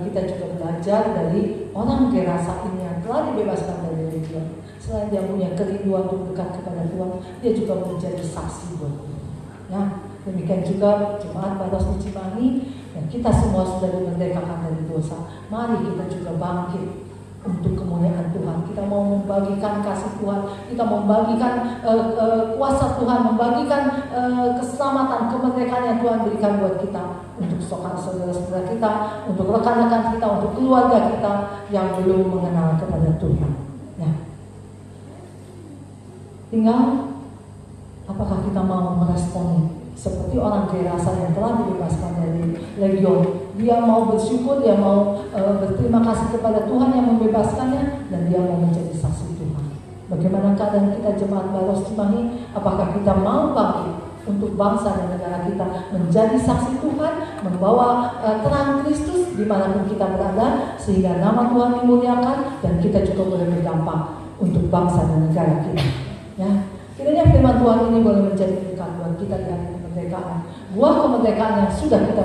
Speaker 6: kita juga belajar dari orang Gerasa ini yang telah dibebaskan dari legion. Selain dia punya kerinduan untuk dekat kepada Tuhan, dia juga menjadi saksi buat Tuhan. Ya, demikian juga jemaat Baros di Cimahi, dan kita semua sudah dimerdekakan dari dosa. Mari kita juga bangkit untuk kemuliaan Tuhan. Kita mau membagikan kasih Tuhan, kita mau membagikan kuasa Tuhan, membagikan keselamatan, kemerdekaan yang Tuhan berikan buat kita, untuk saudara-saudara kita, untuk rekan-rekan kita, untuk keluarga kita yang belum mengenal kepada Tuhan. Ya. Tinggal apakah kita mau meresponi seperti orang Gerasa yang telah dibebaskan dari legion. Dia mau bersyukur, dia mau berterima kasih kepada Tuhan yang membebaskannya, dan dia mau menjadi saksi Tuhan. Bagaimana keadaan kita jemaat Baros Cimahi? Apakah kita mau bangkit untuk bangsa dan negara kita, menjadi saksi Tuhan, membawa terang Kristus dimanapun kita berada, sehingga nama Tuhan dimuliakan dan kita juga boleh berdampak untuk bangsa dan negara kita. Ya, kiranya firman Tuhan ini boleh menjadi berkat buat kita di hari kemerdekaan. Buah kemerdekaan yang sudah kita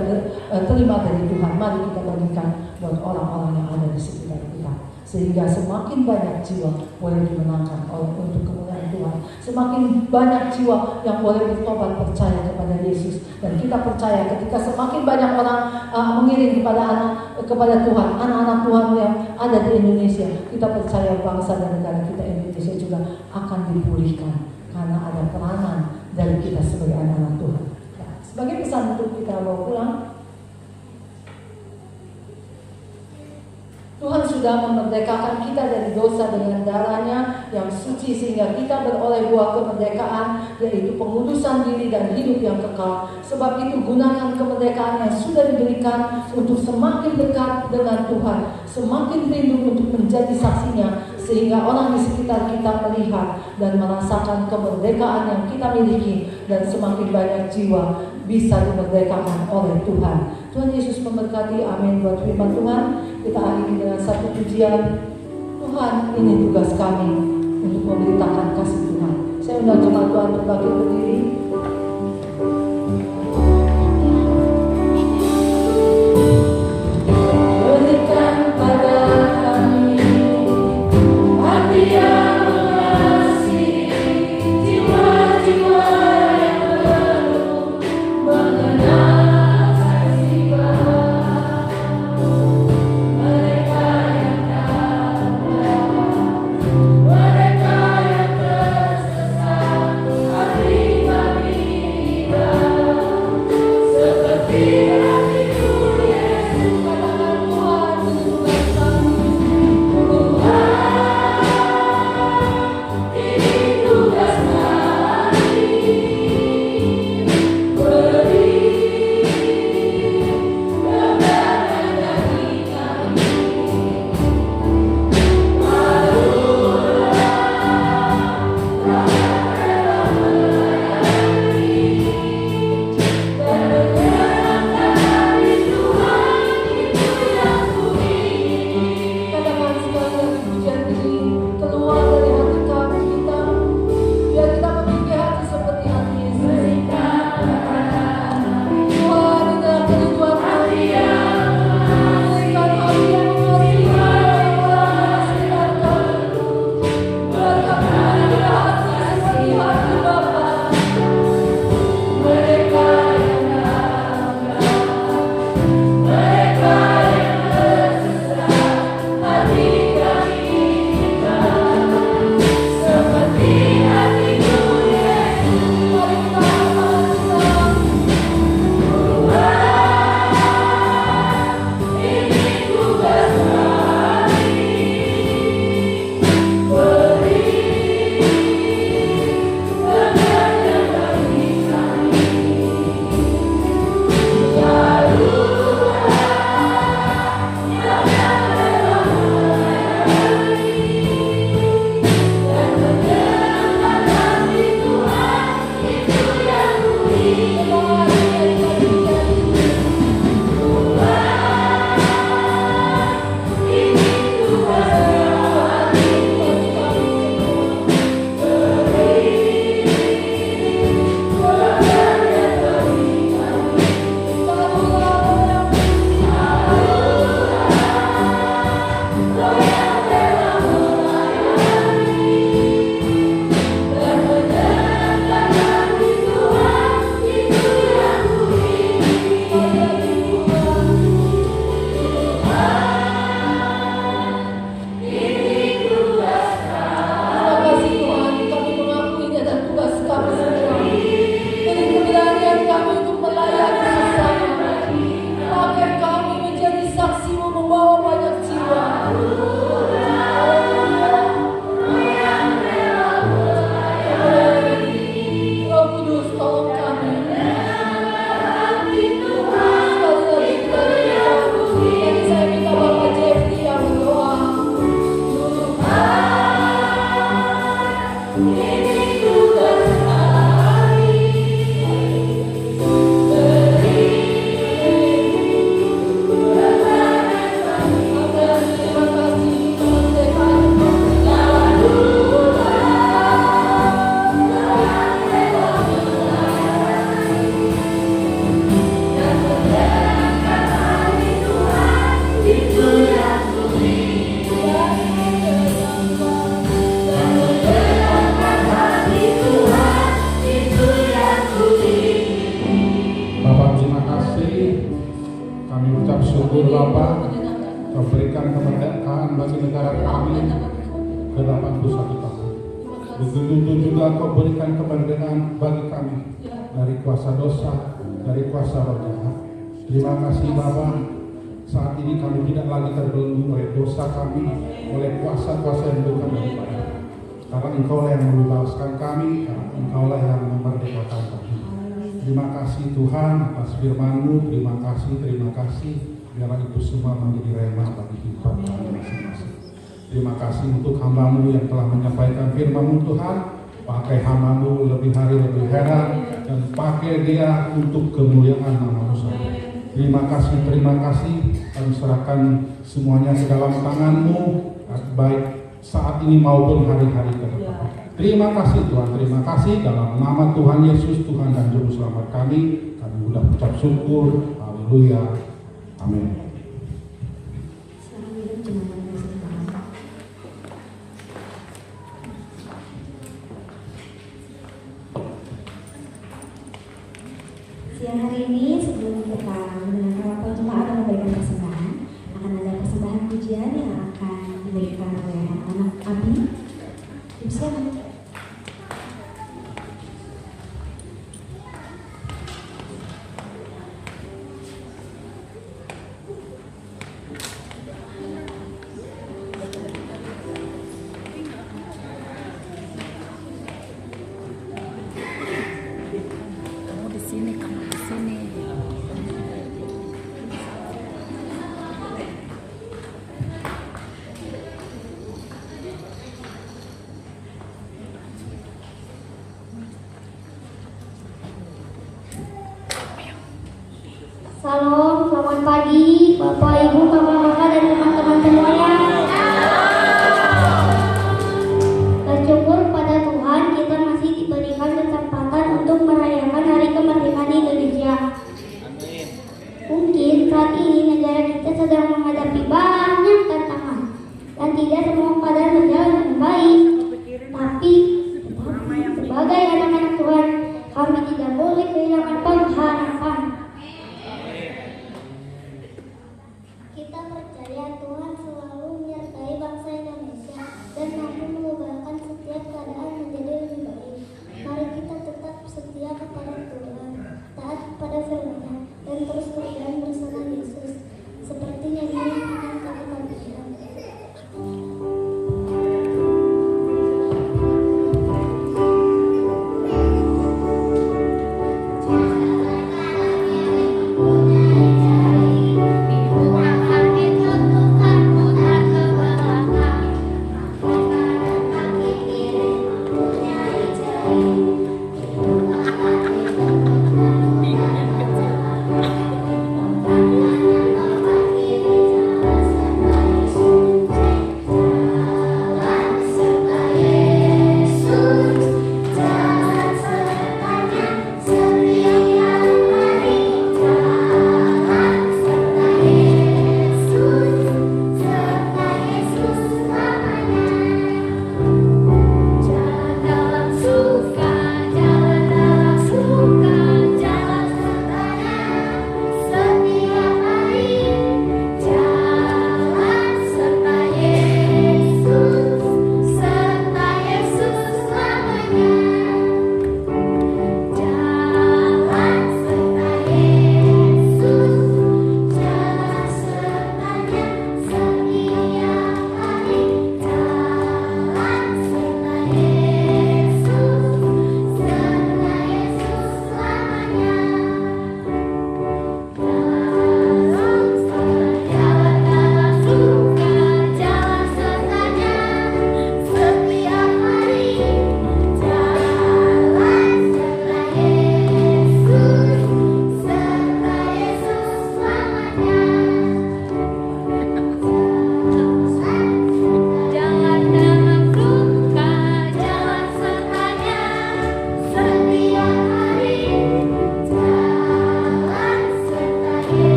Speaker 6: terima dari Tuhan, mari kita bagikan buat orang-orang yang ada di sekitar kita, sehingga semakin banyak jiwa boleh dimenangkan untuk kemuliaan Tuhan. Semakin banyak jiwa yang boleh bertobat percaya kepada Yesus, dan kita percaya ketika semakin banyak orang mengiring kepada Tuhan, anak-anak Tuhan yang ada di Indonesia, kita percaya bangsa dan negara kita Indonesia juga akan dipulihkan karena ada peranan dari kita sebagai anak-anak Tuhan. Nah, sebagai pesan untuk kita bawa pulang, Tuhan sudah memerdekakan kita dari dosa dengan darahnya yang suci, sehingga kita beroleh buah kemerdekaan, yaitu pengudusan diri dan hidup yang kekal. Sebab itu gunakan kemerdekaan yang sudah diberikan untuk semakin dekat dengan Tuhan, semakin rindu untuk menjadi saksinya, sehingga orang di sekitar kita melihat dan merasakan kemerdekaan yang kita miliki dan semakin banyak jiwa bisa dimerdekakan oleh Tuhan. Tuhan Yesus memberkati. Amin. Buat firman Tuhan, kita akhiri dengan satu pujian. Tuhan, ini tugas kami untuk memberitakan kasih Tuhan. Saya undang jemaat Tuhan untuk bangkit berdiri. Berikan pada kami hati yang mengasihi, jiwa-jiwa yang penuh mengenal kasih Bapa. Mereka yang mereka yang tersesat, hati kami seperti hatiku Yesus. Katakan Tuhan, ini tugas kami. Tuhan, ini tugas kami. Beri kebenaran bagi kami. Katakan sekali pujian ini keluar dari hati kami kita, biar kita memiliki hati seperti hati Yesus. Tuhan, di dalam kehidupan kami, berikan hati yang mengasihi, buat kami memiliki hati seperti hati Bapa. Mereka yang mereka yang tersesat, hati kami seperti hatiku Yesus. Mari kita bersama. Tuhan, ini tugas kami. Beri kebenaran bagi kami.
Speaker 3: syukur Bapa, Kau berikan kemerdekaan bagi negara kami ke 81 tahun. Begitu juga Kau berikan kemerdekaan bagi kami dari kuasa dosa, dari kuasa roh jahat. Terima kasih Bapa, saat ini kami tidak lagi terbelenggu oleh dosa kami, oleh kuasa-kuasa yang bukan daripada. Karena Engkau lah yang membebaskan kami, Engkau lah yang memerdekakan kami. Terima kasih Tuhan atas firman-Mu, terima kasih. Biarlah itu semua menjadi rema bagi hidup kami masing-masing. Terima kasih untuk hamba-Mu yang telah menyampaikan firman-Mu Tuhan. Pakai hamba-Mu lebih hari lebih heran, dan pakai dia untuk kemuliaan nama Tuhan. Terima kasih kami serahkan semuanya ke dalam tangan-Mu, baik saat ini maupun hari-hari ke depan. Terima kasih Tuhan, terima kasih dalam nama Tuhan Yesus, Tuhan dan Juru Selamat kami sudah ucap syukur. Haleluya. Amin.
Speaker 1: Siang hari ini sebelum kita mendengarkan penjemaat dan memberikan persembahan, akan ada persembahan pujian yang akan diberikan oleh anak-anak Abi. Silakan.
Speaker 7: Salam, selamat pagi Bapak, Ibu, Kakak-kakak dan teman-teman semuanya. Bersyukur pada Tuhan kita masih diberikan kesempatan untuk merayakan Hari Kemerdekaan Indonesia. Mungkin saat ini negara kita sedang menghadapi banyak tantangan dan tidak semua keadaan berjalan dengan baik. Tapi sebagai anak-anak Tuhan, kami tidak boleh kehilangan pengharapan. Kita percaya Tuhan selalu menyertai bangsa Indonesia dan mampu mengubahkan setiap keadaan menjadi lebih baik. Mari kita tetap setia kepada Tuhan, taat kepada firman-Nya, dan terus berjalan bersama Yesus, seperti nyanyian yang akan kami bagikan.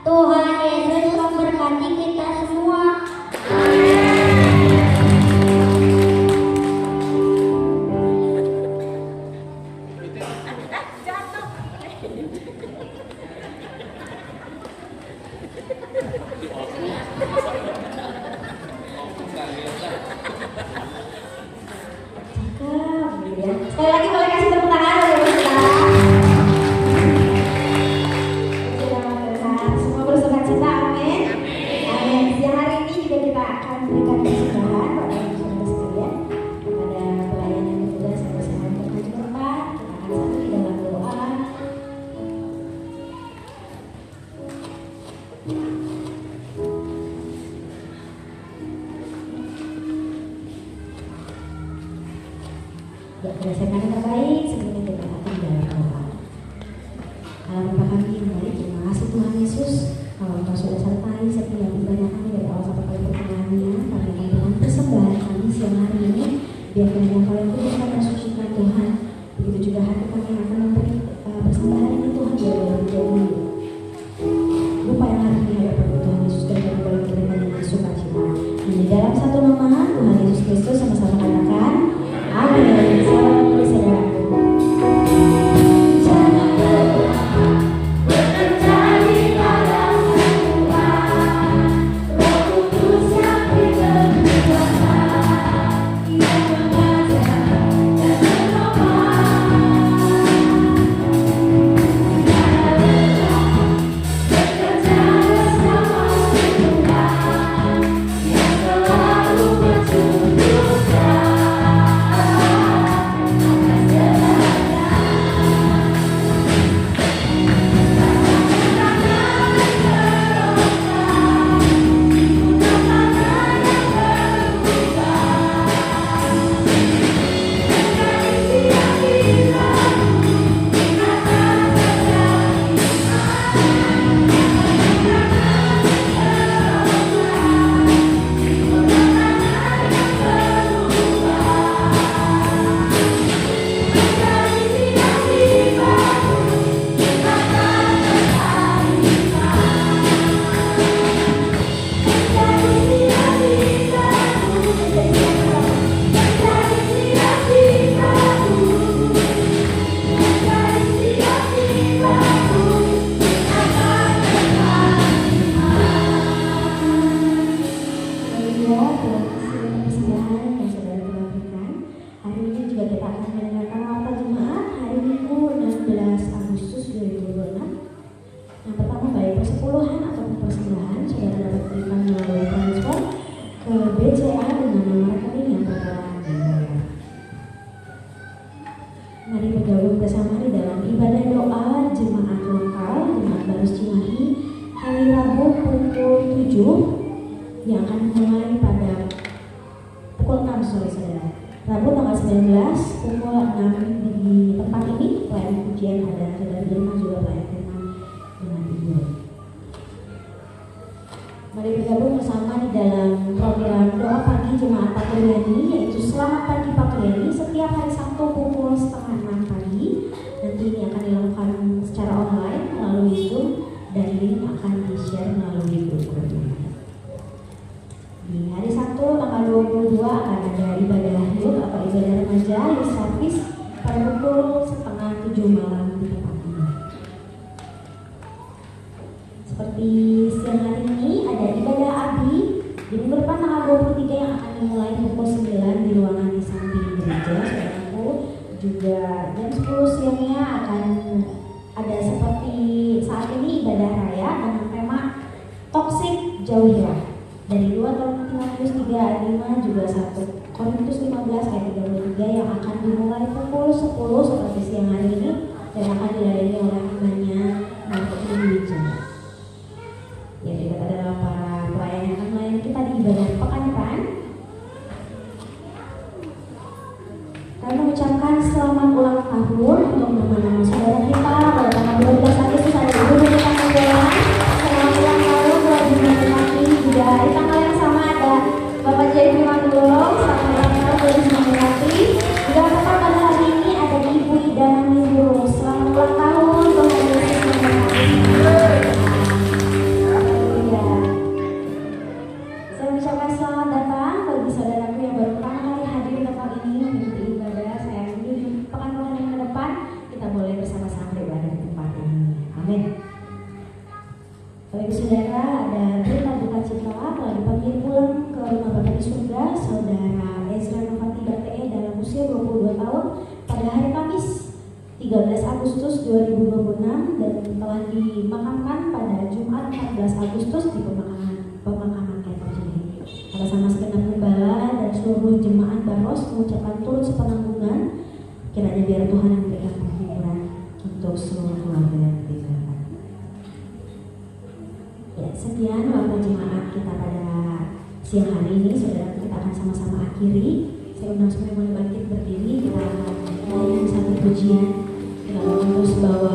Speaker 7: Tuhan Yesus memberkati kita semua.
Speaker 1: Ya, berdasarkan yang terbaik, sebelumnya kita akan dalam doa. Allah Bapa kami yang baik, terima kasih Tuhan Yesus. Kalau Engkau sudah sertai setiap ibadah kami dari awal sampai pertengahannya, kami dengan persembahan kami siang hari ini, biar kiranya Engkau yang kuduskan dan sucikan Tuhan. Begitu juga hati kami yang akan memberi persembahan ini Tuhan, biar menjadi lupa yang hari ini ada pada Tuhan Yesus dan kami boleh menerima dengan sukacita. Dan di dalam satu nama Tuhan Yesus Kristus sama-sama katakan, amin. Salam bagi saudaraku. Yang akan dimulai pada pukul 6 sore saudara. Rabu tanggal 19 pukul 6 di tempat ini pelayanan pujian ada saudara Dilma juga pelayanan firman dengan Ibu. Mari bergabung bersama di dalam program doa pagi jemaat Pak Kliani, yaitu selamat pagi Pak Kliani setiap hari Sabtu pukul 5:30 pagi. Nanti ini akan dilakukan secara online melalui Zoom dan link akan di-share melalui grup-grupnya. Di hari Sabtu tanggal 22 akan ada ibadah youth atau ibadah remaja youth service pada pukul 6:30 malam di tempat ini. Seperti siang hari ini ada ibadah abdi di minggu depan tanggal 23 yang akan dimulai pukul 9 di ruangan di samping gereja. Saudaraku, juga jam 10 siangnya akan ada seperti saat ini ibadah raya dengan tema toksik jauhilah. Dari 2 Timotius 3 ayat 5 juga 1 Korintus 15 ayat 33 yang akan dimulai pukul 10 seperti siang hari ini dan akan dilayani oleh hambanya Martin Wijaya. Ya, juga adalah para pelayan yang akan melayani kita di ibadah pekan depan. Kami mengucapkan selamat ulang tahun untuk nama-nama saudara kita pada tanggal 12 Agustus ada Ibu Rita Manggalan. Selamat ulang tahun buat Bunda Kaki. Juga hari tanggal yang sama ada Bapak Jai Mandulong. Selamat ulang tahun buat Bunda Kaki. Juga tepat pada hari ini ada Ibu Ida Nurul. Selamat ulang tahun untuk Bunda Kaki. Saya mengucapkan selamat datang bagi saudaraku yang baru pertama kali hadir di tempat ini mengikuti ibadah. Saya menuju pekan-pekan yang ke depan kita boleh bersama-sama beribadah di tempat ini. Amin. Baik saudara, ada berita duka cita telah dipanggil pulang ke rumah Bapa di surga saudara Ezra Novati BTE dalam usia 22 tahun pada hari Kamis 13 Agustus 2026 dan telah dimakamkan pada Jumat 14 Agustus di pemakaman Kepojini. Atas nama segenap gembala dan seluruh jemaat Baros mengucapkan turut sepenanggungan, kiranya biar Tuhan yang memberikan penghiburan untuk seluruh keluarga yang ditinggalkan. Ya, sekian waktu jemaat kita pada siang hari ini. Saudara, kita akan sama-sama akhiri. Saya undang semua yang boleh bangkit berdiri. Kita pujian. Kita akan terus bawa.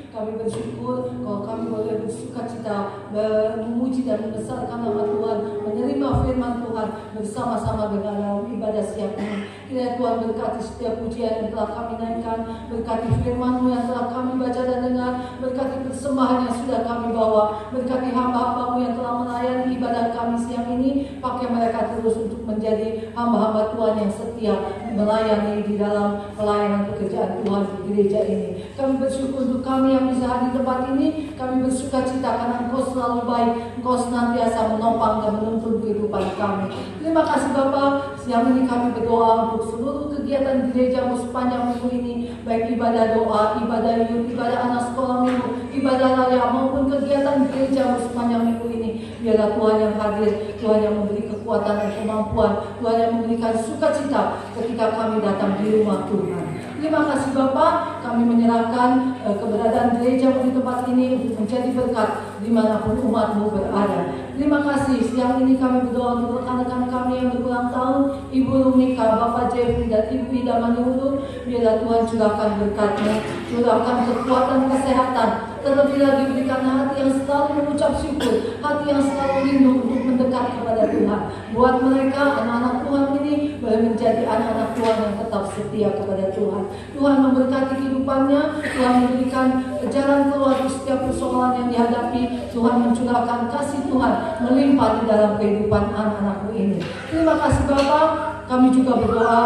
Speaker 6: Kami bersyukur kalau kami boleh bersukacita memuji dan membesarkan nama Tuhan, menerima firman Tuhan bersama-sama dengan dalam ibadah siang ini. Kiranya Tuhan berkati setiap pujian yang telah kami naikkan, berkati firman-Mu yang telah kami baca dan dengar, berkati persembahan yang sudah kami bawa, berkati hamba-hamba-Mu yang telah melayani ibadah kami siang ini. Pakai mereka terus untuk menjadi hamba-hamba Tuhan yang setia melayani di dalam pelayanan pekerjaan Tuhan di gereja ini. Kami bersyukur untuk kami yang bisa hadir di tempat ini. Kami bersuka cita karena Engkau selalu baik, Engkau senantiasa menopang dan menuntun kehidupan kami. Terima kasih Bapa. Siang ini kami berdoa untuk seluruh kegiatan gereja-Mu sepanjang minggu ini, baik ibadah doa, ibadah youth, ibadah anak sekolah minggu, ibadah raya maupun kegiatan gereja-Mu sepanjang minggu ini. Biarlah Tuhan yang hadir, Tuhan yang memberi kekuatan dan kemampuan, Tuhan yang memberikan sukacita ketika kami datang di rumah Tuhan. Terima kasih Bapak, kami menyerahkan keberadaan gereja di tempat ini untuk menjadi berkat dimanapun umat-Mu berada. Terima kasih, siang ini kami berdoa untuk rekan-rekan kami yang berulang tahun, Ibu Rumika, Bapak Jeffrey, dan Ibu Ida Manihudu. Biarlah Tuhan curahkan berkat-Mu, curahkan kekuatan kesehatan, Terlebih lagi berikan hati yang selalu mengucap syukur, hati yang selalu rindu untuk mendekat kepada Tuhan. Buat mereka, anak-anak Tuhan ini boleh menjadi anak-anak Tuhan yang tetap setia kepada Tuhan. Tuhan memberkati kehidupannya, Tuhan memberikan jalan keluar di setiap persoalan yang dihadapi. Tuhan mencurahkan kasih Tuhan melimpah di dalam kehidupan anak-anakmu ini. Terima kasih Bapa. Kami juga berdoa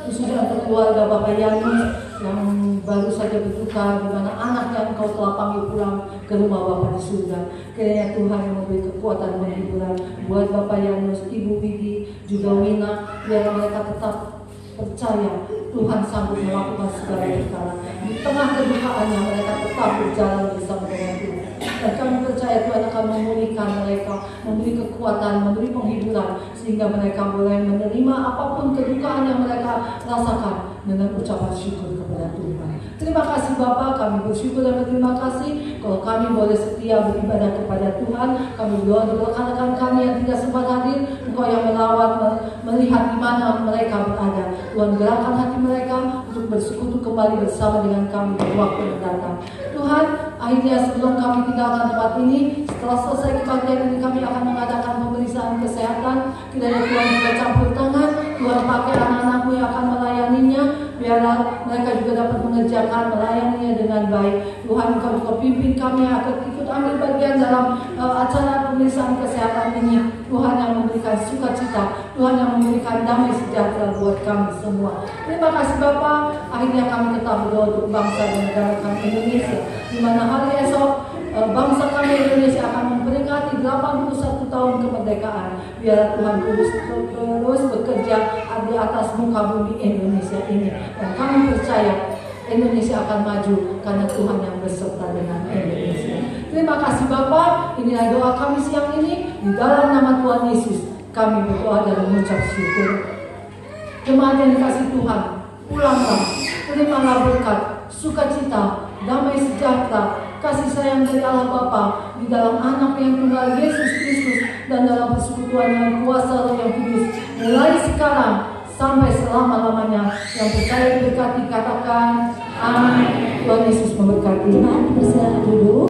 Speaker 6: khususnya untuk keluarga Bapak Yanus yang baru saja berduka, di mana anaknya Engkau telah panggil pulang ke rumah Bapa di surga. Kiranya Tuhan yang memberi kekuatan dan hiburan buat Bapak Yanus, Ibu Widi, juga Wina, biar mereka tetap percaya Tuhan sanggup melakukan segala perkara. Di tengah kedukaannya mereka tetap berjalan bersama dengan Tuhan. Dan kami percaya Tuhan akan memulihkan mereka, memberi kekuatan, memberi penghiburan, sehingga mereka boleh menerima apapun kedukaan yang mereka rasakan dengan ucapan syukur kepada Tuhan. Terima kasih Bapa, kami bersyukur dan berterima kasih kalau kami boleh setia beribadah kepada Tuhan. Kami berdoa untuk rekan-rekan kami yang tidak sempat hadir, Engkau yang melawat, melihat di mana mereka berada. Tuhan gerakkan hati mereka untuk bersekutu kembali bersama dengan kami di waktu yang datang. Tuhan, akhirnya sebelum kami tinggalkan tempat ini, setelah selesai kebaktian ini kami akan mengadakan pemeriksaan kesehatan. Kiranya Tuhan juga campur tangan, Tuhan pakai anak-anakmu yang akan melayaninya, biarlah mereka juga dapat mengerjakan melayaninya dengan baik. Tuhan, Engkau juga pimpin kami akan ikut ambil bagian dalam acara pemeriksaan kesehatan ini. Tuhan yang memberikan sukacita, Tuhan yang memberikan damai sejahtera buat kami semua. Terima kasih Bapa. Akhirnya kami tetap berdoa untuk bangsa dan negara kami Indonesia, di mana hari esok bangsa kami Indonesia akan memperingati 81 tahun kemerdekaan. Biar Tuhan terus bekerja di atas muka bumi Indonesia ini. Dan kami percaya Indonesia akan maju karena Tuhan yang berserta dengan Indonesia. Terima kasih Bapa. Inilah doa kami siang ini. Di dalam nama Tuhan Yesus kami berdoa dan mengucap syukur. Jemaat yang dikasih Tuhan, pulanglah, terimalah berkat, sukacita, damai sejahtera, kasih sayang dari Allah Bapa di dalam anak yang tunggal Yesus Kristus dan dalam persekutuan yang kuasa Roh yang kudus mulai sekarang sampai selama-lamanya. Yang percaya diberkati katakan amin. Tuhan Yesus memberkati.
Speaker 1: Jemaat dipersilakan dulu.